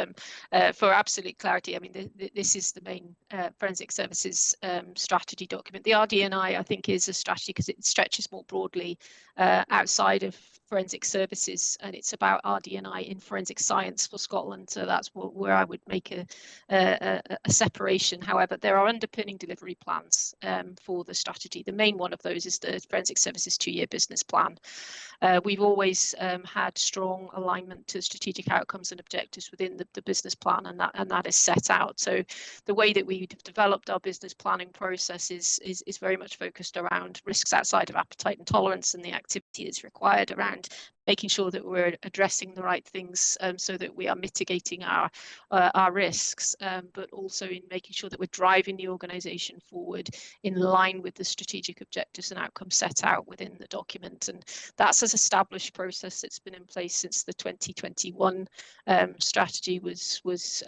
for absolute clarity, I mean this is the main forensic services strategy document. The RD&I think is a strategy because it stretches more broadly outside of forensic services, and it's about RD&I in forensic science for Scotland. So that's where I would make a separation. However, there are underpinning delivery plans for the strategy. The main one of those is the Forensic Services 2-year business plan. We've always had strong alignment to strategic outcomes and objectives within the business plan, and that is set out. So the way that we've developed our business planning process is very much focused around risks outside of appetite and tolerance and the activity that's required around making sure that we're addressing the right things so that we are mitigating our risks, but also in making sure that we're driving the organisation forward in line with the strategic objectives and outcomes set out within the document. And that's an established process that's been in place since the 2021 strategy was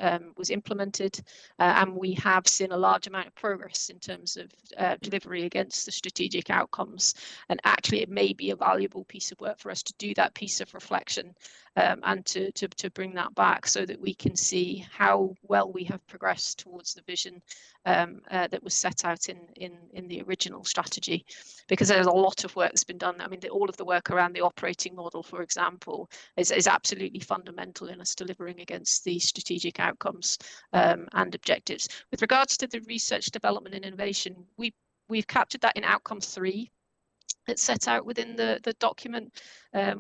implemented, and we have seen a large amount of progress in terms of delivery against the strategic outcomes. And actually, it may be a valuable piece of work for us to do that piece of reflection and to bring that back so that we can see how well we have progressed towards the vision that was set out in the original strategy, because there's a lot of work that's been done. I mean, all of the work around the operating model, for example, is absolutely fundamental in us delivering against the strategic outcomes and objectives. With regards to the research, development and innovation, we've captured that in outcome 3. It's set out within the document,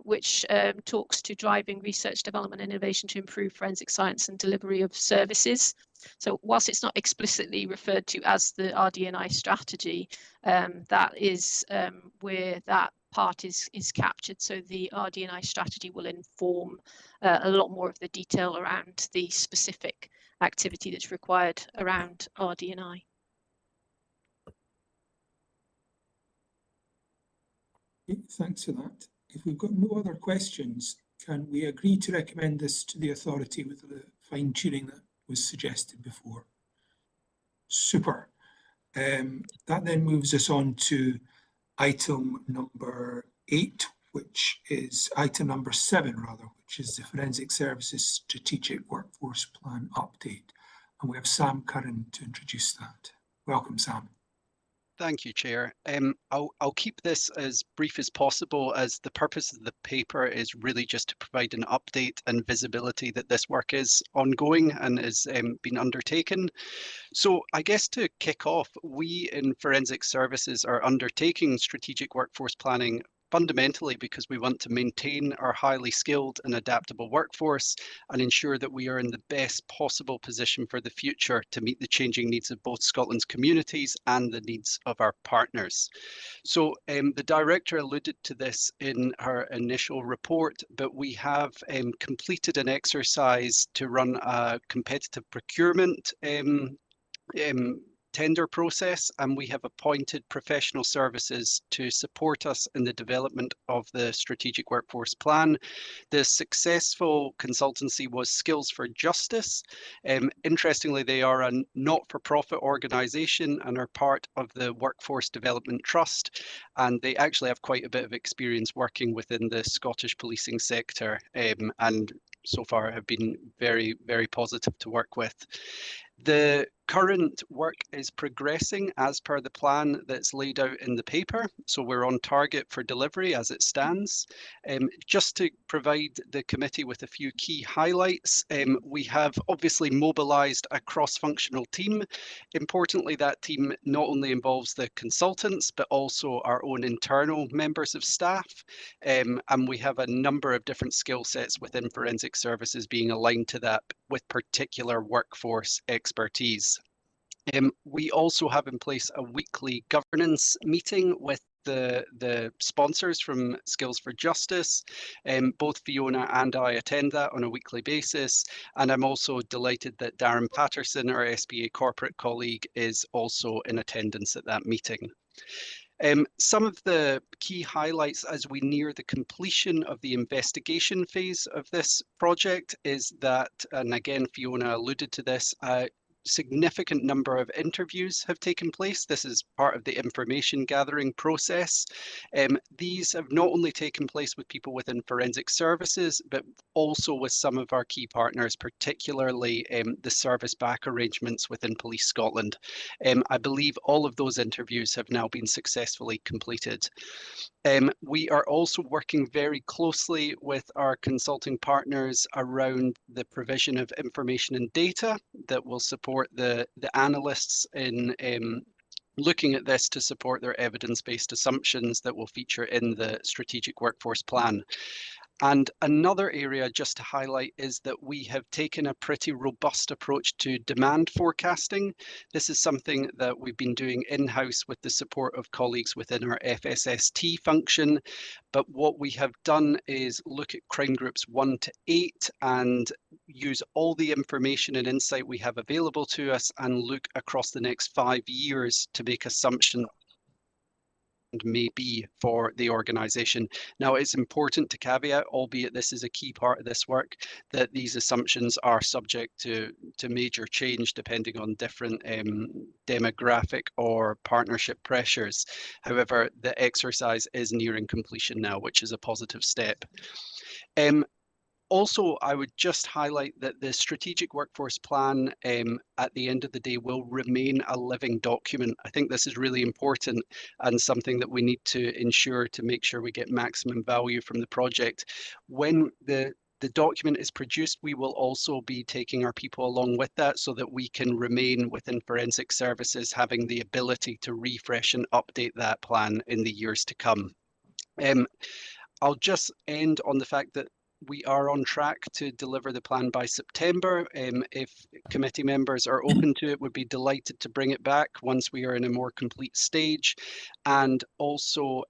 which talks to driving research, development and innovation to improve forensic science and delivery of services. So whilst it's not explicitly referred to as the RD&I strategy, that is where that part is captured. So the RD&I strategy will inform a lot more of the detail around the specific activity that's required around RD&I. Thanks for that. If we've got no other questions, can we agree to recommend this to the authority with the fine-tuning that was suggested before? Super. That then moves us on to item number 8, which is item number 7 rather, which is the Forensic Services Strategic Workforce Plan Update. And we have Sam Curran to introduce that. Welcome, Sam. Thank you, Chair. I'll keep this as brief as possible, as the purpose of the paper is really just to provide an update and visibility that this work is ongoing and is being undertaken. So I guess to kick off, we in Forensic Services are undertaking strategic workforce planning fundamentally because we want to maintain our highly skilled and adaptable workforce and ensure that we are in the best possible position for the future to meet the changing needs of both Scotland's communities and the needs of our partners. So the Director alluded to this in her initial report, but we have completed an exercise to run a competitive procurement tender process, and we have appointed professional services to support us in the development of the strategic workforce plan. The successful consultancy was Skills for Justice. Interestingly, they are a not-for-profit organisation and are part of the Workforce Development Trust, and they actually have quite a bit of experience working within the Scottish policing sector, and so far have been very, very positive to work with. The current work is progressing as per the plan that's laid out in the paper, so we're on target for delivery as it stands. Just to provide the committee with a few key highlights, we have obviously mobilised a cross-functional team. Importantly, that team not only involves the consultants, but also our own internal members of staff, and we have a number of different skill sets within forensic services being aligned to that with particular workforce expertise. We also have in place a weekly governance meeting with the sponsors from Skills for Justice. Both Fiona and I attend that on a weekly basis, and I'm also delighted that Darren Patterson, our SBA corporate colleague, is also in attendance at that meeting. Some of the key highlights as we near the completion of the investigation phase of this project is that, and again Fiona alluded to this, significant number of interviews have taken place. This is part of the information gathering process. These have not only taken place with people within forensic services, but also with some of our key partners, particularly the service back arrangements within Police Scotland. I believe all of those interviews have now been successfully completed. We are also working very closely with our consulting partners around the provision of information and data that will support the analysts in looking at this to support their evidence-based assumptions that will feature in the strategic workforce plan. And another area just to highlight is that we have taken a pretty robust approach to demand forecasting. This is something that we've been doing in-house with the support of colleagues within our FSST function. But what we have done is look at crime groups 1 to 8 and use all the information and insight we have available to us and look across the next 5 years to make assumptions may be for the organisation. Now, it's important to caveat, albeit this is a key part of this work, that these assumptions are subject to major change depending on different demographic or partnership pressures. However, the exercise is nearing completion now, which is a positive step. Also, I would just highlight that the strategic workforce plan at the end of the day will remain a living document. I think this is really important and something that we need to ensure to make sure we get maximum value from the project. When the document is produced, we will also be taking our people along with that so that we can remain within forensic services having the ability to refresh and update that plan in the years to come. I'll just end on the fact that we are on track to deliver the plan by September. If committee members are open to it, we'd be delighted to bring it back once we are in a more complete stage. And also,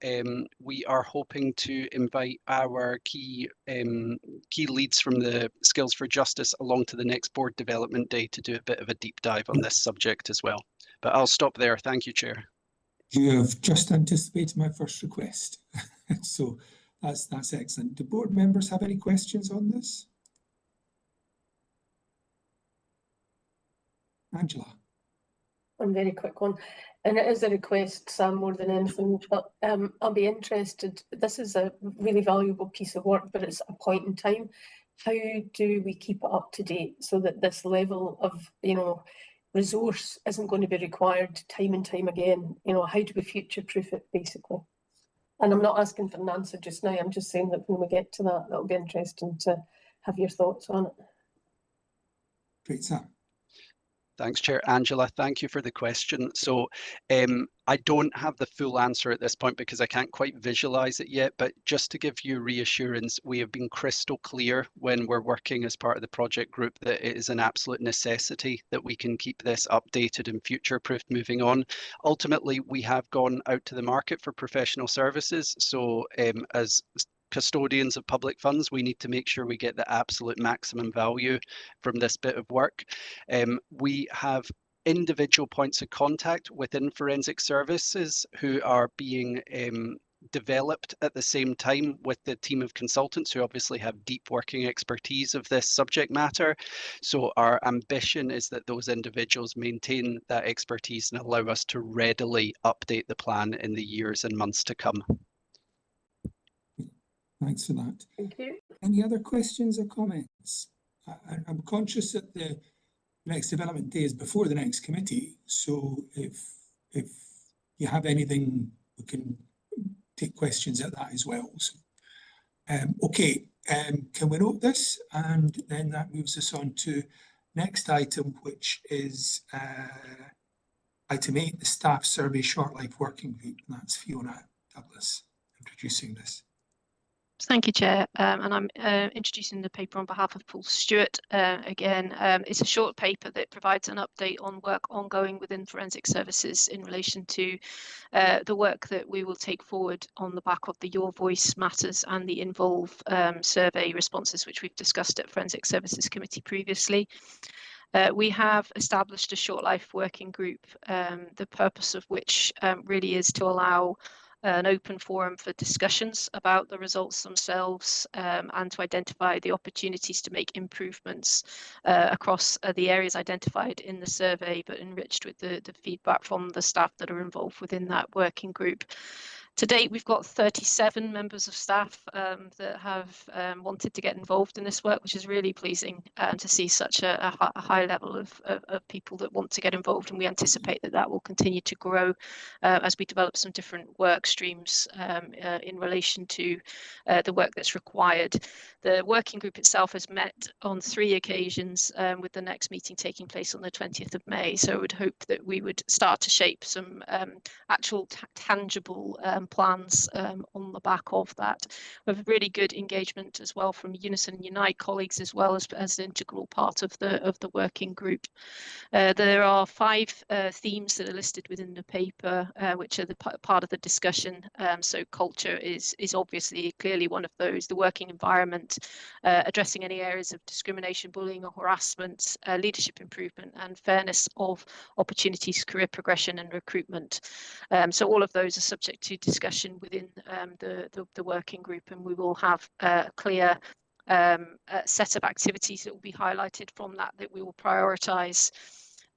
we are hoping to invite our key leads from the Skills for Justice along to the next board development day to do a bit of a deep dive on this subject as well. But I'll stop there. Thank you, Chair. You have just anticipated my first request. So that's excellent. Do board members have any questions on this? Angela. One very quick one, and it is a request, Sam, more than anything, but I'll be interested. This is a really valuable piece of work, but it's a point in time. How do we keep it up to date so that this level of, resource isn't going to be required time and time again? How do we future-proof it, basically? And I'm not asking for an answer just now. I'm just saying that when we get to that, that'll be interesting to have your thoughts on it. Great, Sam. Thanks, Chair. Angela, thank you for the question. So I don't have the full answer at this point because I can't quite visualize it yet, but just to give you reassurance, we have been crystal clear when we're working as part of the project group that it is an absolute necessity that we can keep this updated and future-proofed moving on. Ultimately, we have gone out to the market for professional services. So as custodians of public funds, we need to make sure we get the absolute maximum value from this bit of work. We have individual points of contact within forensic services who are being developed at the same time with the team of consultants who obviously have deep working expertise of this subject matter. So our ambition is that those individuals maintain that expertise and allow us to readily update the plan in the years and months to come. Thanks for that. Thank you. Any other questions or comments? I'm conscious that the next development day is before the next committee, so if you have anything, we can take questions at that as well. So, okay, can we note this? And then that moves us on to next item, which is item 8, the staff survey short life working group. And that's Fiona Douglas introducing this. Thank you, Chair. And I'm introducing the paper on behalf of Paul Stewart. Again, it's a short paper that provides an update on work ongoing within forensic services in relation to the work that we will take forward on the back of the Your Voice Matters and the Involve survey responses, which we've discussed at Forensic Services Committee previously. We have established a short life working group, the purpose of which really is to allow an open forum for discussions about the results themselves, and to identify the opportunities to make improvements across the areas identified in the survey, but enriched with the feedback from the staff that are involved within that working group. To date, we've got 37 members of staff that have wanted to get involved in this work, which is really pleasing to see such a high level of people that want to get involved. And we anticipate that that will continue to grow as we develop some different work streams in relation to the work that's required. The working group itself has met on 3 occasions, with the next meeting taking place on the 20th of May. So I would hope that we would start to shape some actual tangible plans on the back of that. We have really good engagement as well from Unison and Unite colleagues, as well as an integral part of the working group. There are 5 themes that are listed within the paper, which are the part of the discussion. So culture is obviously clearly one of those. The working environment, addressing any areas of discrimination, bullying or harassment, leadership improvement, and fairness of opportunities, career progression and recruitment. So all of those are subject to discussion within the working group, and we will have a clear set of activities that will be highlighted from that we will prioritise.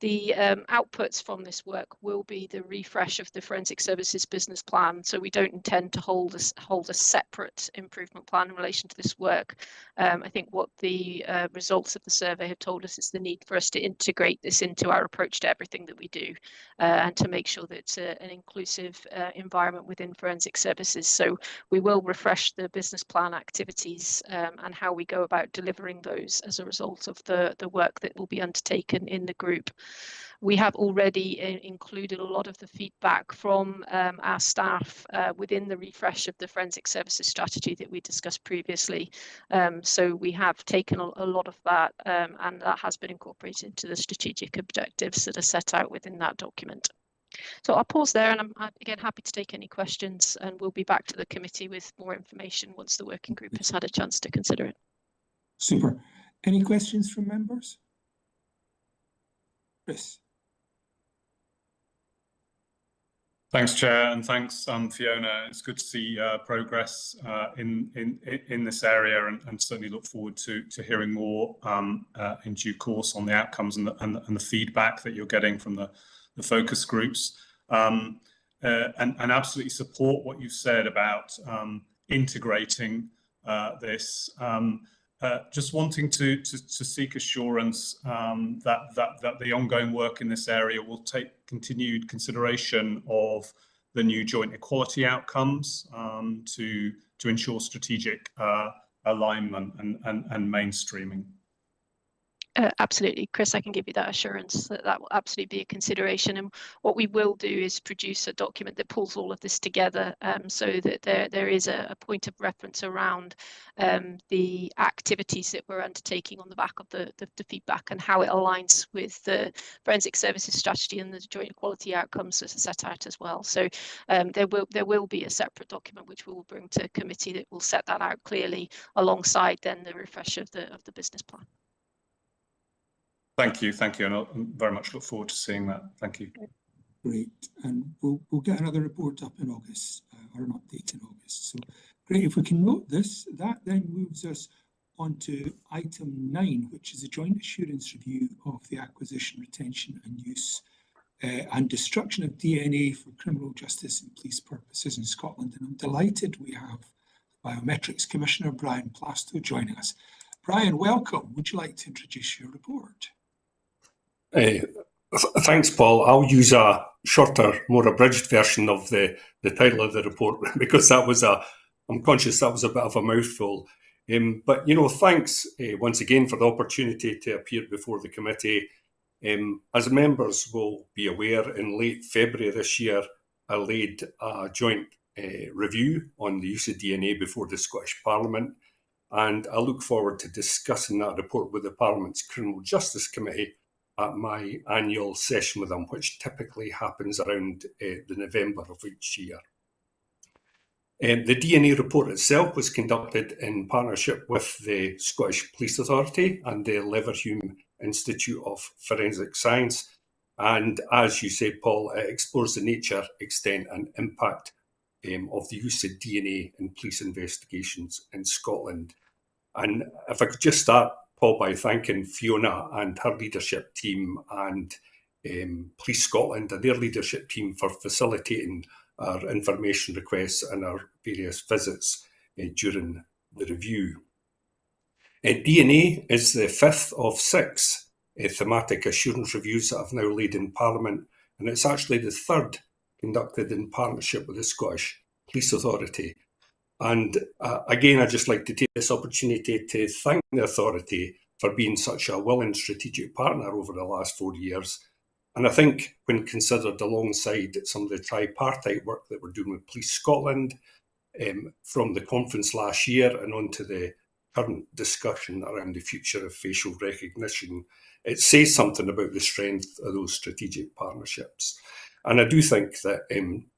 The outputs from this work will be the refresh of the Forensic Services business plan. So we don't intend to hold a separate improvement plan in relation to this work. I think what the results of the survey have told us is the need for us to integrate this into our approach to everything that we do, and to make sure that it's an inclusive environment within Forensic Services. So we will refresh the business plan activities and how we go about delivering those as a result of the work that will be undertaken in the group. We have already included a lot of the feedback from our staff within the refresh of the Forensic Services strategy that we discussed previously. So we have taken a lot of that, and that has been incorporated into the strategic objectives that are set out within that document. So I'll pause there, and I'm again happy to take any questions, and we'll be back to the committee with more information once the working group has had a chance to consider it. Super. Any questions from members? Chris. Thanks, Chair, and thanks, Fiona. It's good to see progress in this area, and certainly look forward to hearing more in due course on the outcomes and the feedback that you're getting from the focus groups. And absolutely support what you've said about integrating this. Just wanting to seek assurance that the ongoing work in this area will take continued consideration of the new joint equality outcomes to ensure strategic alignment and mainstreaming. Absolutely, Chris, I can give you that assurance that will absolutely be a consideration. And what we will do is produce a document that pulls all of this together, so that there is a point of reference around the activities that we're undertaking on the back of the feedback, and how it aligns with the Forensic Services strategy and the joint equality outcomes that are set out as well. So there will be a separate document which we will bring to committee that will set that out clearly, alongside then the refresh of the business plan. Thank you, and I very much look forward to seeing that. Thank you. Great, and we'll get another report up in August, or an update in August. So great, if we can note this, that then moves us on to item 9, which is a joint assurance review of the acquisition, retention and use and destruction of DNA for criminal justice and police purposes in Scotland. And I'm delighted we have Biometrics Commissioner Brian Plastow joining us. Brian, welcome. Would you like to introduce your report? Thanks, Paul. I'll use a shorter, more abridged version of the title of the report, because I'm conscious that was a bit of a mouthful. But, thanks once again for the opportunity to appear before the committee. As members will be aware, in late February this year, I laid a joint review on the use of DNA before the Scottish Parliament, and I look forward to discussing that report with the Parliament's Criminal Justice Committee at my annual session with them, which typically happens around the November of each year. The DNA report itself was conducted in partnership with the Scottish Police Authority and the Leverhulme Institute of Forensic Science. And as you said, Paul, it explores the nature, extent and impact of the use of DNA in police investigations in Scotland. And if I could just start, Paul, by thanking Fiona and her leadership team and Police Scotland and their leadership team for facilitating our information requests and our various visits during the review. DNA is the fifth of six thematic assurance reviews that I've now led in Parliament, and it's actually the third conducted in partnership with the Scottish Police Authority. And again, I'd just like to take this opportunity to thank the authority for being such a willing strategic partner over the last 4 years. And I think when considered alongside some of the tripartite work that we're doing with Police Scotland, from the conference last year and on to the current discussion around the future of facial recognition, it says something about the strength of those strategic partnerships. And I do think that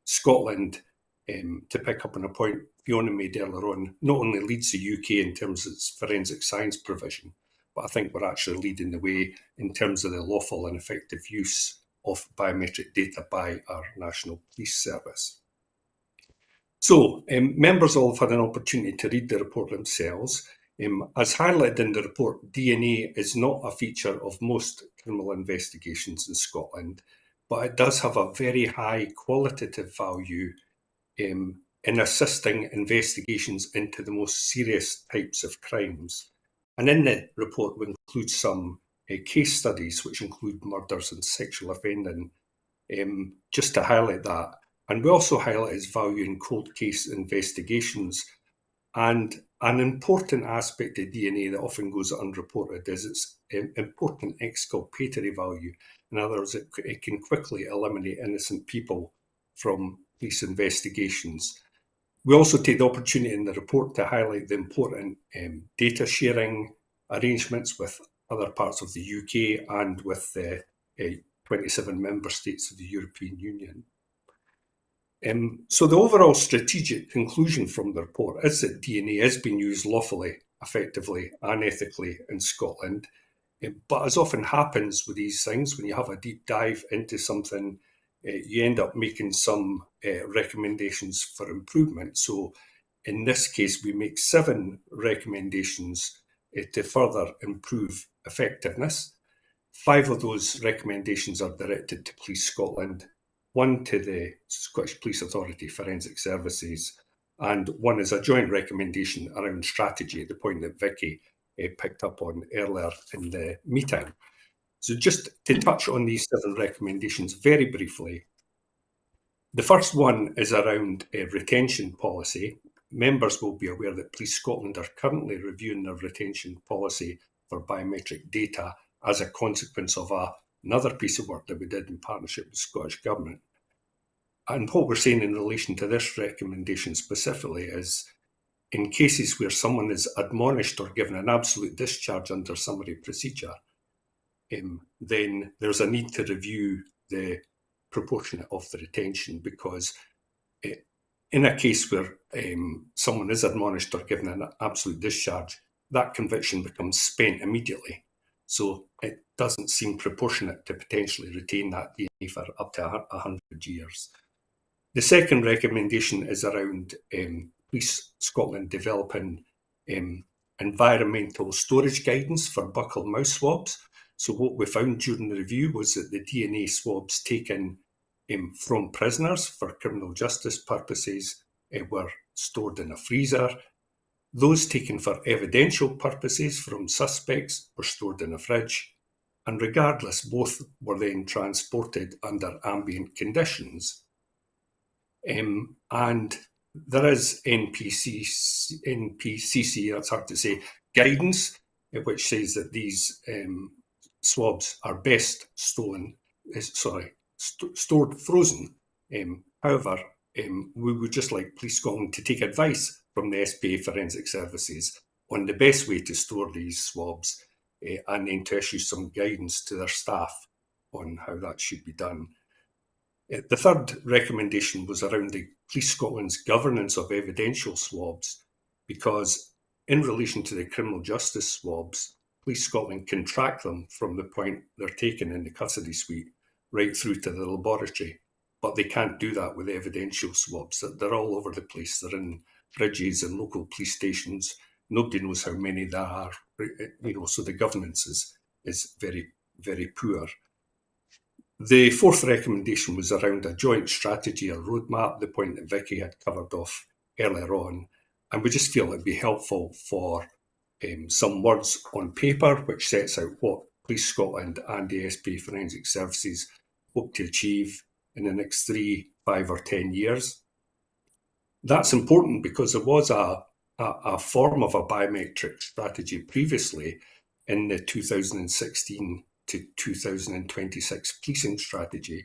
Scotland, to pick up on a point Fiona made earlier on, not only leads the UK in terms of its forensic science provision, but I think we're actually leading the way in terms of the lawful and effective use of biometric data by our National Police Service. So, members all have had an opportunity to read the report themselves. As highlighted in the report, DNA is not a feature of most criminal investigations in Scotland, but it does have a very high qualitative value in assisting investigations into the most serious types of crimes. And in the report, we include some case studies, which include murders and sexual offending, just to highlight that. And we also highlight its value in cold case investigations. And an important aspect of DNA that often goes unreported is its important exculpatory value. In other words, it can quickly eliminate innocent people from police investigations. We also take the opportunity in the report to highlight the important data sharing arrangements with other parts of the UK and with the 27 member states of the European Union. So the overall strategic conclusion from the report is that DNA is being used lawfully, effectively and ethically in Scotland. But as often happens with these things, when you have a deep dive into something, you end up making some recommendations for improvement. So in this case, we make 7 recommendations to further improve effectiveness. 5 of those recommendations are directed to Police Scotland, 1 to the Scottish Police Authority Forensic Services, and 1 is a joint recommendation around strategy, the point that Vicky picked up on earlier in the meeting. So just to touch on these 7 recommendations very briefly. The first one is around retention policy. Members will be aware that Police Scotland are currently reviewing their retention policy for biometric data as a consequence of another piece of work that we did in partnership with the Scottish Government. And what we're saying in relation to this recommendation specifically is, in cases where someone is admonished or given an absolute discharge under summary procedure, then there's a need to review the proportionate of the retention, because in a case where someone is admonished or given an absolute discharge, that conviction becomes spent immediately. So it doesn't seem proportionate to potentially retain that DNA for up to 100 years. The second recommendation is around Police Scotland developing environmental storage guidance for buccal mouse swabs. So what we found during the review was that the DNA swabs taken from prisoners for criminal justice purposes were stored in a freezer. Those taken for evidential purposes from suspects were stored in a fridge. And regardless, both were then transported under ambient conditions. And there is NPCC, that's hard to say, guidance, which says that these swabs are best stored frozen. However, we would just like Police Scotland to take advice from the SPA Forensic Services on the best way to store these swabs and then to issue some guidance to their staff on how that should be done. The third recommendation was around the Police Scotland's governance of evidential swabs, because in relation to the criminal justice swabs, Police Scotland can track them from the point they're taken in the custody suite right through to the laboratory. but they can't do that with evidential swabs. They're all over the place. They're in bridges and local police stations. Nobody knows how many there are, so the governance is very, very poor. The fourth recommendation was around a joint strategy, a roadmap, the point that Vicky had covered off earlier on. And we just feel it'd be helpful for some words on paper, which sets out what Police Scotland and ASP Forensic Services hope to achieve in the next 3, 5 or 10 years. That's important because there was a form of a biometric strategy previously in the 2016 to 2026 policing strategy,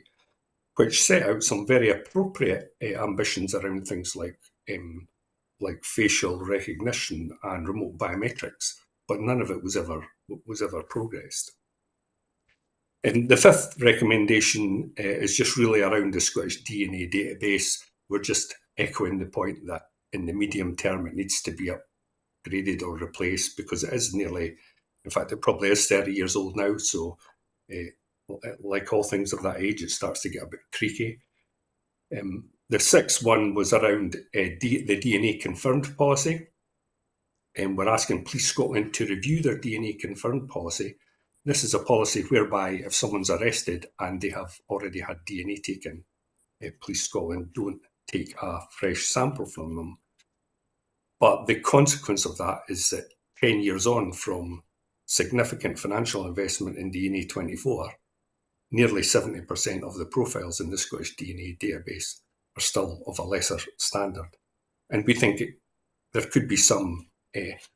which set out some very appropriate ambitions around things like facial recognition and remote biometrics, but none of it was ever progressed. And the fifth recommendation is just really around the Scottish DNA database. We're just echoing the point that in the medium term it needs to be upgraded or replaced because it is nearly, in fact, it probably is 30 years old now. So like all things of that age, it starts to get a bit creaky. The sixth one was around the DNA confirmed policy. And we're asking Police Scotland to review their DNA confirmed policy. This is a policy whereby if someone's arrested and they have already had DNA taken, Police Scotland don't take a fresh sample from them. But the consequence of that is that 10 years on from significant financial investment in DNA 24, nearly 70% of the profiles in the Scottish DNA database are still of a lesser standard. And we think there could be some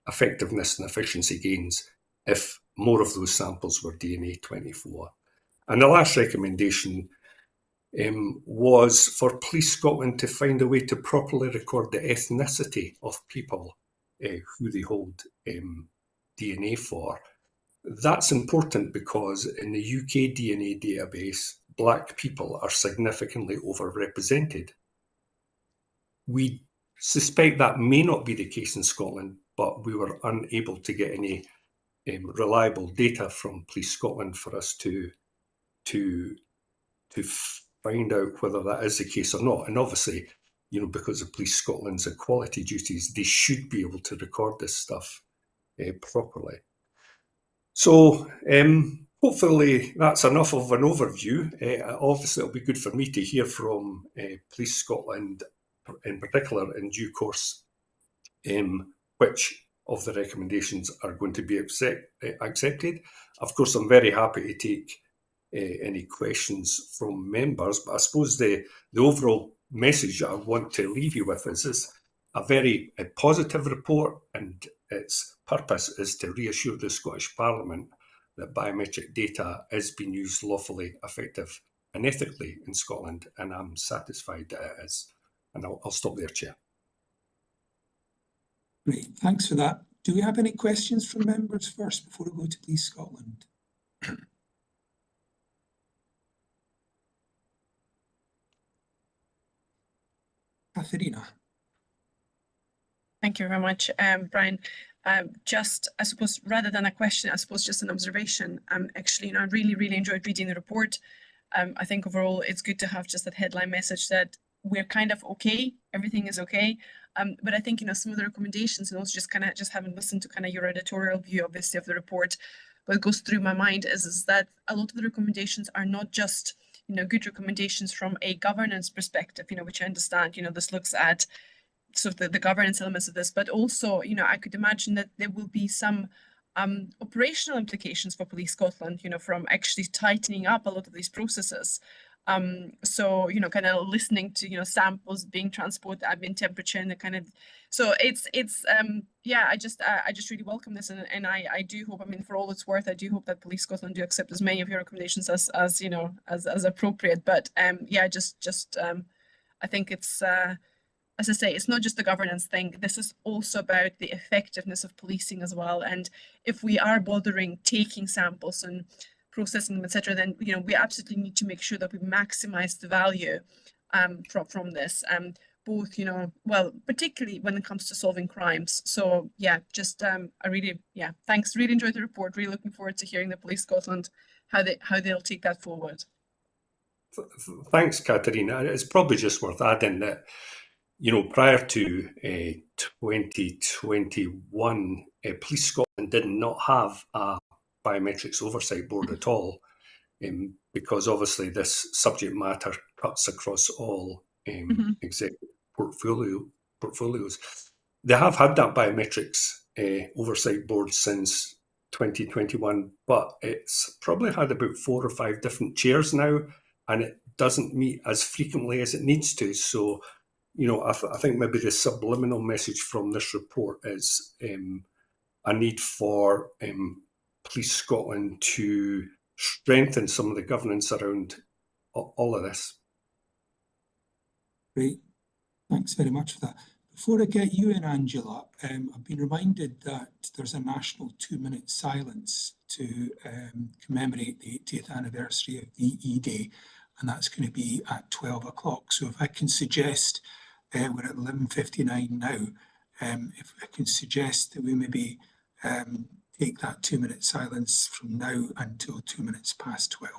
effectiveness and efficiency gains if more of those samples were DNA 24. And the last recommendation was for Police Scotland to find a way to properly record the ethnicity of people who they hold DNA for. That's important because in the UK DNA database, Black people are significantly overrepresented. We suspect that may not be the case in Scotland, but we were unable to get any reliable data from Police Scotland for us to find out whether that is the case or not. And obviously, because of Police Scotland's equality duties, they should be able to record this stuff properly. So hopefully that's enough of an overview. Obviously, it'll be good for me to hear from Police Scotland in particular in due course, which of the recommendations are going to be accepted. Of course, I'm very happy to take any questions from members, but I suppose the overall message that I want to leave you with is this: a very positive report, and its purpose is to reassure the Scottish Parliament that biometric data is being used lawfully, effective and ethically in Scotland, and I'm satisfied that it is. And I'll stop there, Chair. Great, thanks for that. Do we have any questions from members first before we go to Police Scotland? Katharina. Thank you very much, Brian. Just, I suppose, rather than a question, I suppose just an observation. Actually, I really enjoyed reading the report. I think overall it's good to have just that headline message that we're kind of okay, everything is okay. But I think, some of the recommendations, and also just having listened to your editorial view, obviously, of the report, what goes through my mind is that a lot of the recommendations are not just, good recommendations from a governance perspective, which I understand, this looks at sort of the governance elements of this, but also, I could imagine that there will be some operational implications for Police Scotland, from actually tightening up a lot of these processes. So, kind of listening to, samples being transported, ambient temperature, and the kind of, so it's yeah, I just really welcome this, and I do hope, for all it's worth, I do hope that Police Scotland do accept as many of your recommendations as appropriate. But yeah, just I think it's as I say, it's not just the governance thing. This is also about the effectiveness of policing as well. And if we are bothering taking samples and processing them, etc., then we absolutely need to make sure that we maximize the value from this. Both, well, particularly when it comes to solving crimes. So yeah, just thanks. Really enjoyed the report. Really looking forward to hearing the Police Scotland how they'll take that forward. Thanks, Katerina. It's probably just worth adding that, you know, prior to 2021, Police Scotland did not have a biometrics oversight board at all, because obviously this subject matter cuts across all executive portfolios. They have had that biometrics oversight board since 2021, but it's probably had about 4 or 5 different chairs now, and it doesn't meet as frequently as it needs to. So, you know, I think maybe the subliminal message from this report is a need for Police Scotland to strengthen some of the governance around all of this. Great. Thanks very much for that. Before I get you in, Angela, I've been reminded that there's a national 2-minute silence to commemorate the 80th anniversary of the E-Day, and that's going to be at 12 o'clock. So if I can suggest, we're at 11:59 now, if I can suggest that we maybe take that 2-minute silence from now until 2 minutes past 12.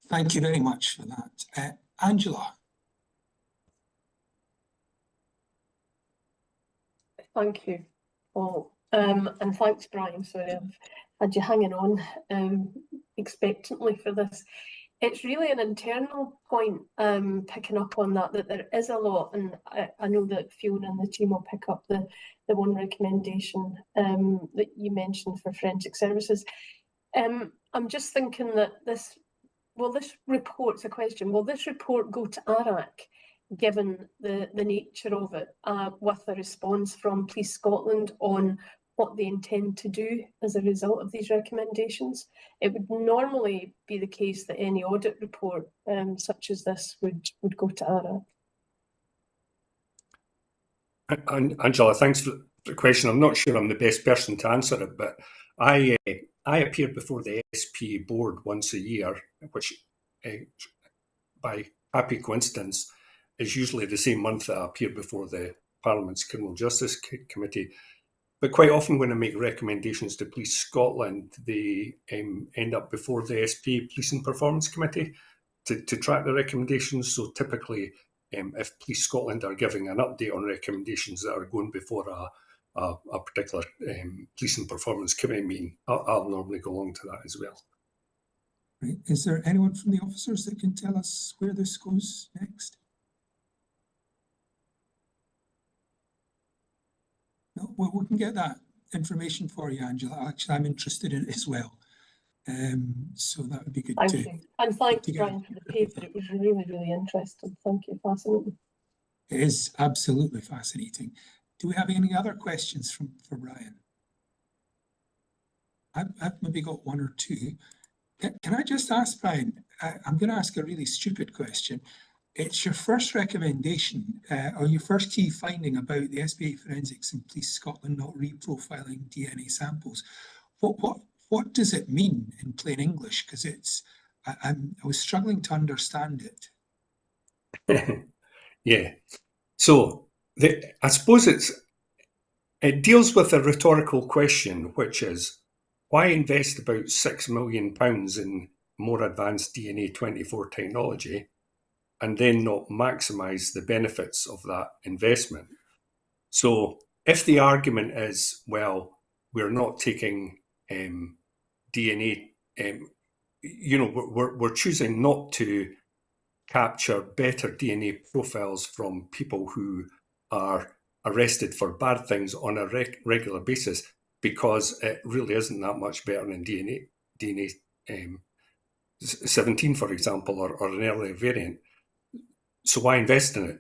Thank you very much for that. Angela. Thank you, Paul. And thanks, Brian. Sorry, I've had you hanging on expectantly for this. It's really an internal point, picking up on that there is a lot, and I know that Fiona and the team will pick up the one recommendation that you mentioned for forensic services. I'm just thinking that this report's a question. Will this report go to ARAC, given the nature of it, with a response from Police Scotland on what they intend to do as a result of these recommendations? It would normally be the case that any audit report such as this would go to ARAC. Angela, thanks for the question. I'm not sure I'm the best person to answer it, but I appear before the SPA board once a year, which by happy coincidence is usually the same month that I appear before the Parliament's Criminal Justice Committee. But quite often when I make recommendations to Police Scotland, they end up before the SPA Police and Performance Committee. to track the recommendations. So typically, if Police Scotland are giving an update on recommendations that are going before a particular policing performance committee meeting, I'll normally go along to that as well. Right. Is there anyone from the officers that can tell us where this goes next? No, well, we can get that information for you, Angela. Actually, I'm interested in it as well. So that would be good. Thank you. And thanks, Brian, for the paper. It was really, really interesting. Thank you. Fascinating. It is absolutely fascinating. Do we have any other questions for Brian? I've maybe got one or two. Can I just ask, Brian, I'm going to ask a really stupid question. It's your first recommendation or your first key finding about the SBA Forensics and Police Scotland not reprofiling DNA samples. What does it mean in plain English? Because I was struggling to understand it. Yeah. So I suppose it deals with a rhetorical question, which is, why invest about £6 million in more advanced DNA 24 technology and then not maximise the benefits of that investment? So if the argument is, well, we're not taking DNA, we're choosing not to capture better DNA profiles from people who are arrested for bad things on a regular basis, because it really isn't that much better than DNA 17, for example, or an earlier variant. So why invest in it?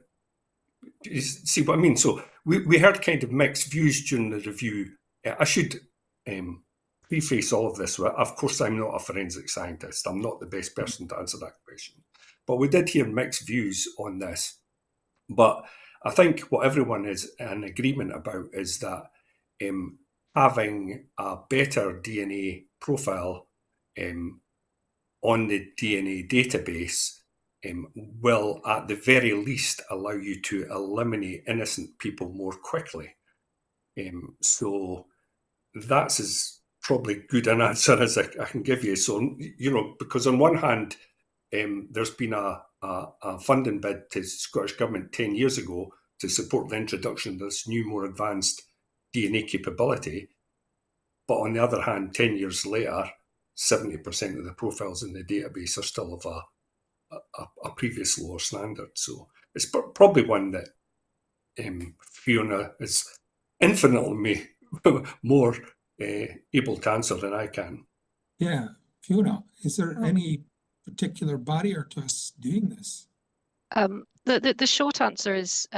You see what I mean? So we heard kind of mixed views during the review. I should preface all of this with, of course, I'm not a forensic scientist. I'm not the best person to answer that question. But we did hear mixed views on this. But I think what everyone is in agreement about is that having a better DNA profile on the DNA database will at the very least allow you to eliminate innocent people more quickly. So that's as probably good an answer as I can give you. So, because on one hand, there's been a funding bid to the Scottish Government 10 years ago to support the introduction of this new, more advanced DNA capability. But on the other hand, 10 years later, 70% of the profiles in the database are still of a previous lower standard. So it's probably one that Fiona is infinitely more able to answer than I can. Yeah, Fiona, is there any particular barrier to us doing this? The short answer is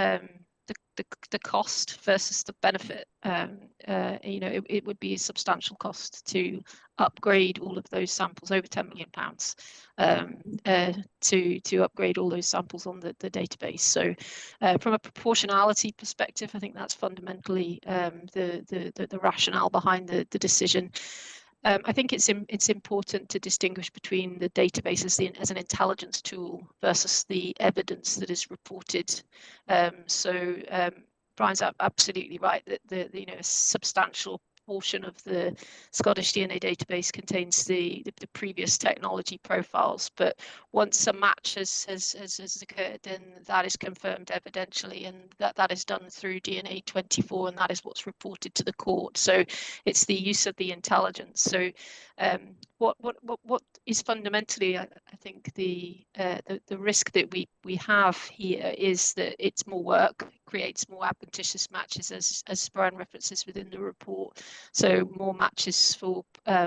the cost versus the benefit. It would be a substantial cost to upgrade all of those samples, over £10 million, to upgrade all those samples on the database. So from a proportionality perspective, I think that's fundamentally the rationale behind the decision. I think it's important to distinguish between the database as an intelligence tool versus the evidence that is reported. Brian's absolutely right that a substantial portion of the Scottish DNA database contains the previous technology profiles, but once a match has occurred, then that is confirmed evidentially, and that is done through DNA 24, and that is what's reported to the court. So it's the use of the intelligence. So what is fundamentally, I think, the risk that we have here is that it's more work, creates more adventitious matches, as Brian references within the report. So more matches for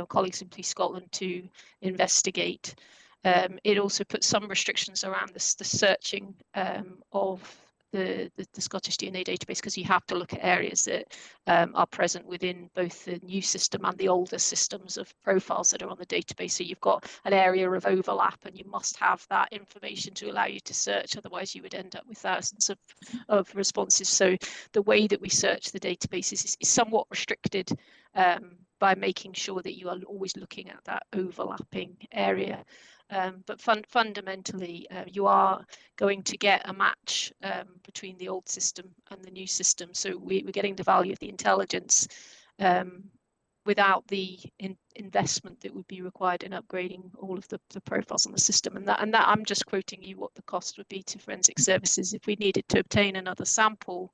colleagues in Police Scotland to investigate. It also puts some restrictions around the searching of the Scottish DNA database, because you have to look at areas that are present within both the new system and the older systems of profiles that are on the database. So you've got an area of overlap, and you must have that information to allow you to search. Otherwise, you would end up with thousands of responses. So the way that we search the database is somewhat restricted by making sure that you are always looking at that overlapping area. But fundamentally, you are going to get a match between the old system and the new system. So we're getting the value of the intelligence without the investment that would be required in upgrading all of the profiles on the system. And that I'm just quoting you what the cost would be to forensic services if we needed to obtain another sample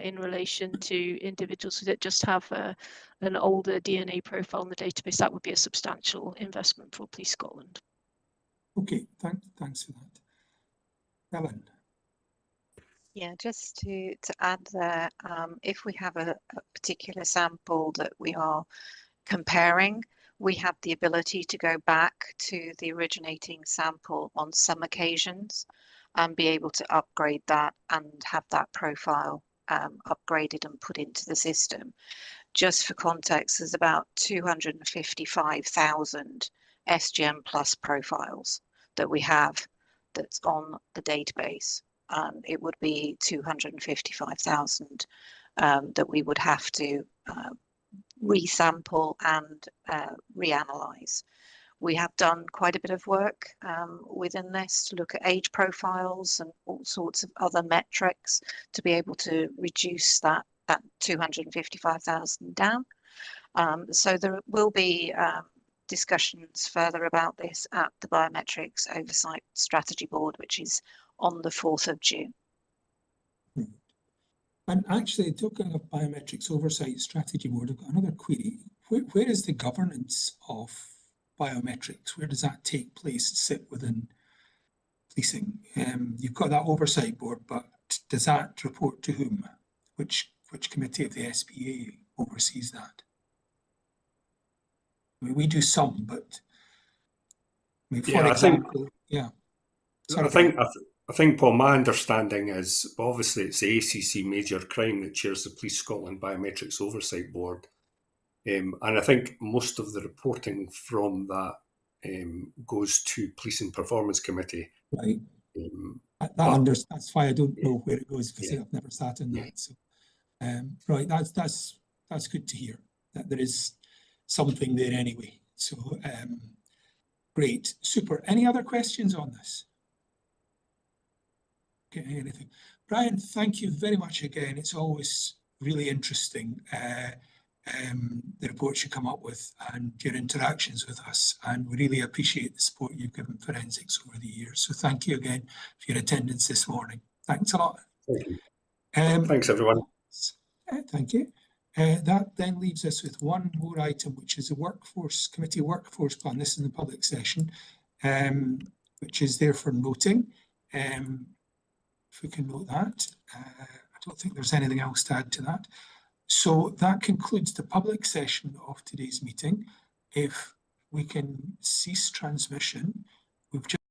in relation to individuals that just have an older DNA profile in the database. That would be a substantial investment for Police Scotland. Okay, thanks for that. Ellen. Yeah, just to add there, if we have a particular sample that we are comparing, we have the ability to go back to the originating sample on some occasions and be able to upgrade that and have that profile upgraded and put into the system. Just for context, there's about 255,000 SGM plus profiles that we have that's on the database. It would be 255,000 that we would have to resample and reanalyze. We have done quite a bit of work within this to look at age profiles and all sorts of other metrics to be able to reduce that 255,000 down. So there will be discussions further about this at the Biometrics Oversight Strategy Board, which is on the 4th of June. And actually, talking of Biometrics Oversight Strategy Board, I've got another query. Where is the governance of biometrics? Where does that take place, sit within policing? You've got that oversight board, but does that report to whom? Which committee of the SPA oversees that? I mean, we do some, but I mean, for example, I think, Paul, my understanding is obviously it's the ACC Major Crime that chairs the Police Scotland Biometrics Oversight Board. And I think most of the reporting from that goes to Policing Performance Committee. Right. That's why I don't know where it goes, because I've never sat in that. So, right, that's good to hear that there is something there anyway. So, great, super. Any other questions on this? Okay, anything? Brian, thank you very much again. It's always really interesting. The reports you come up with and your interactions with us, and we really appreciate the support you've given forensics over the years. So thank you again for your attendance this morning. Thanks a lot. Thank you. Thanks, everyone. Thank you. That then leaves us with one more item, which is the committee workforce plan. This is in the public session, which is there for noting. If we can note that. I don't think there's anything else to add to that. So that concludes the public session of today's meeting. If we can cease transmission, we've just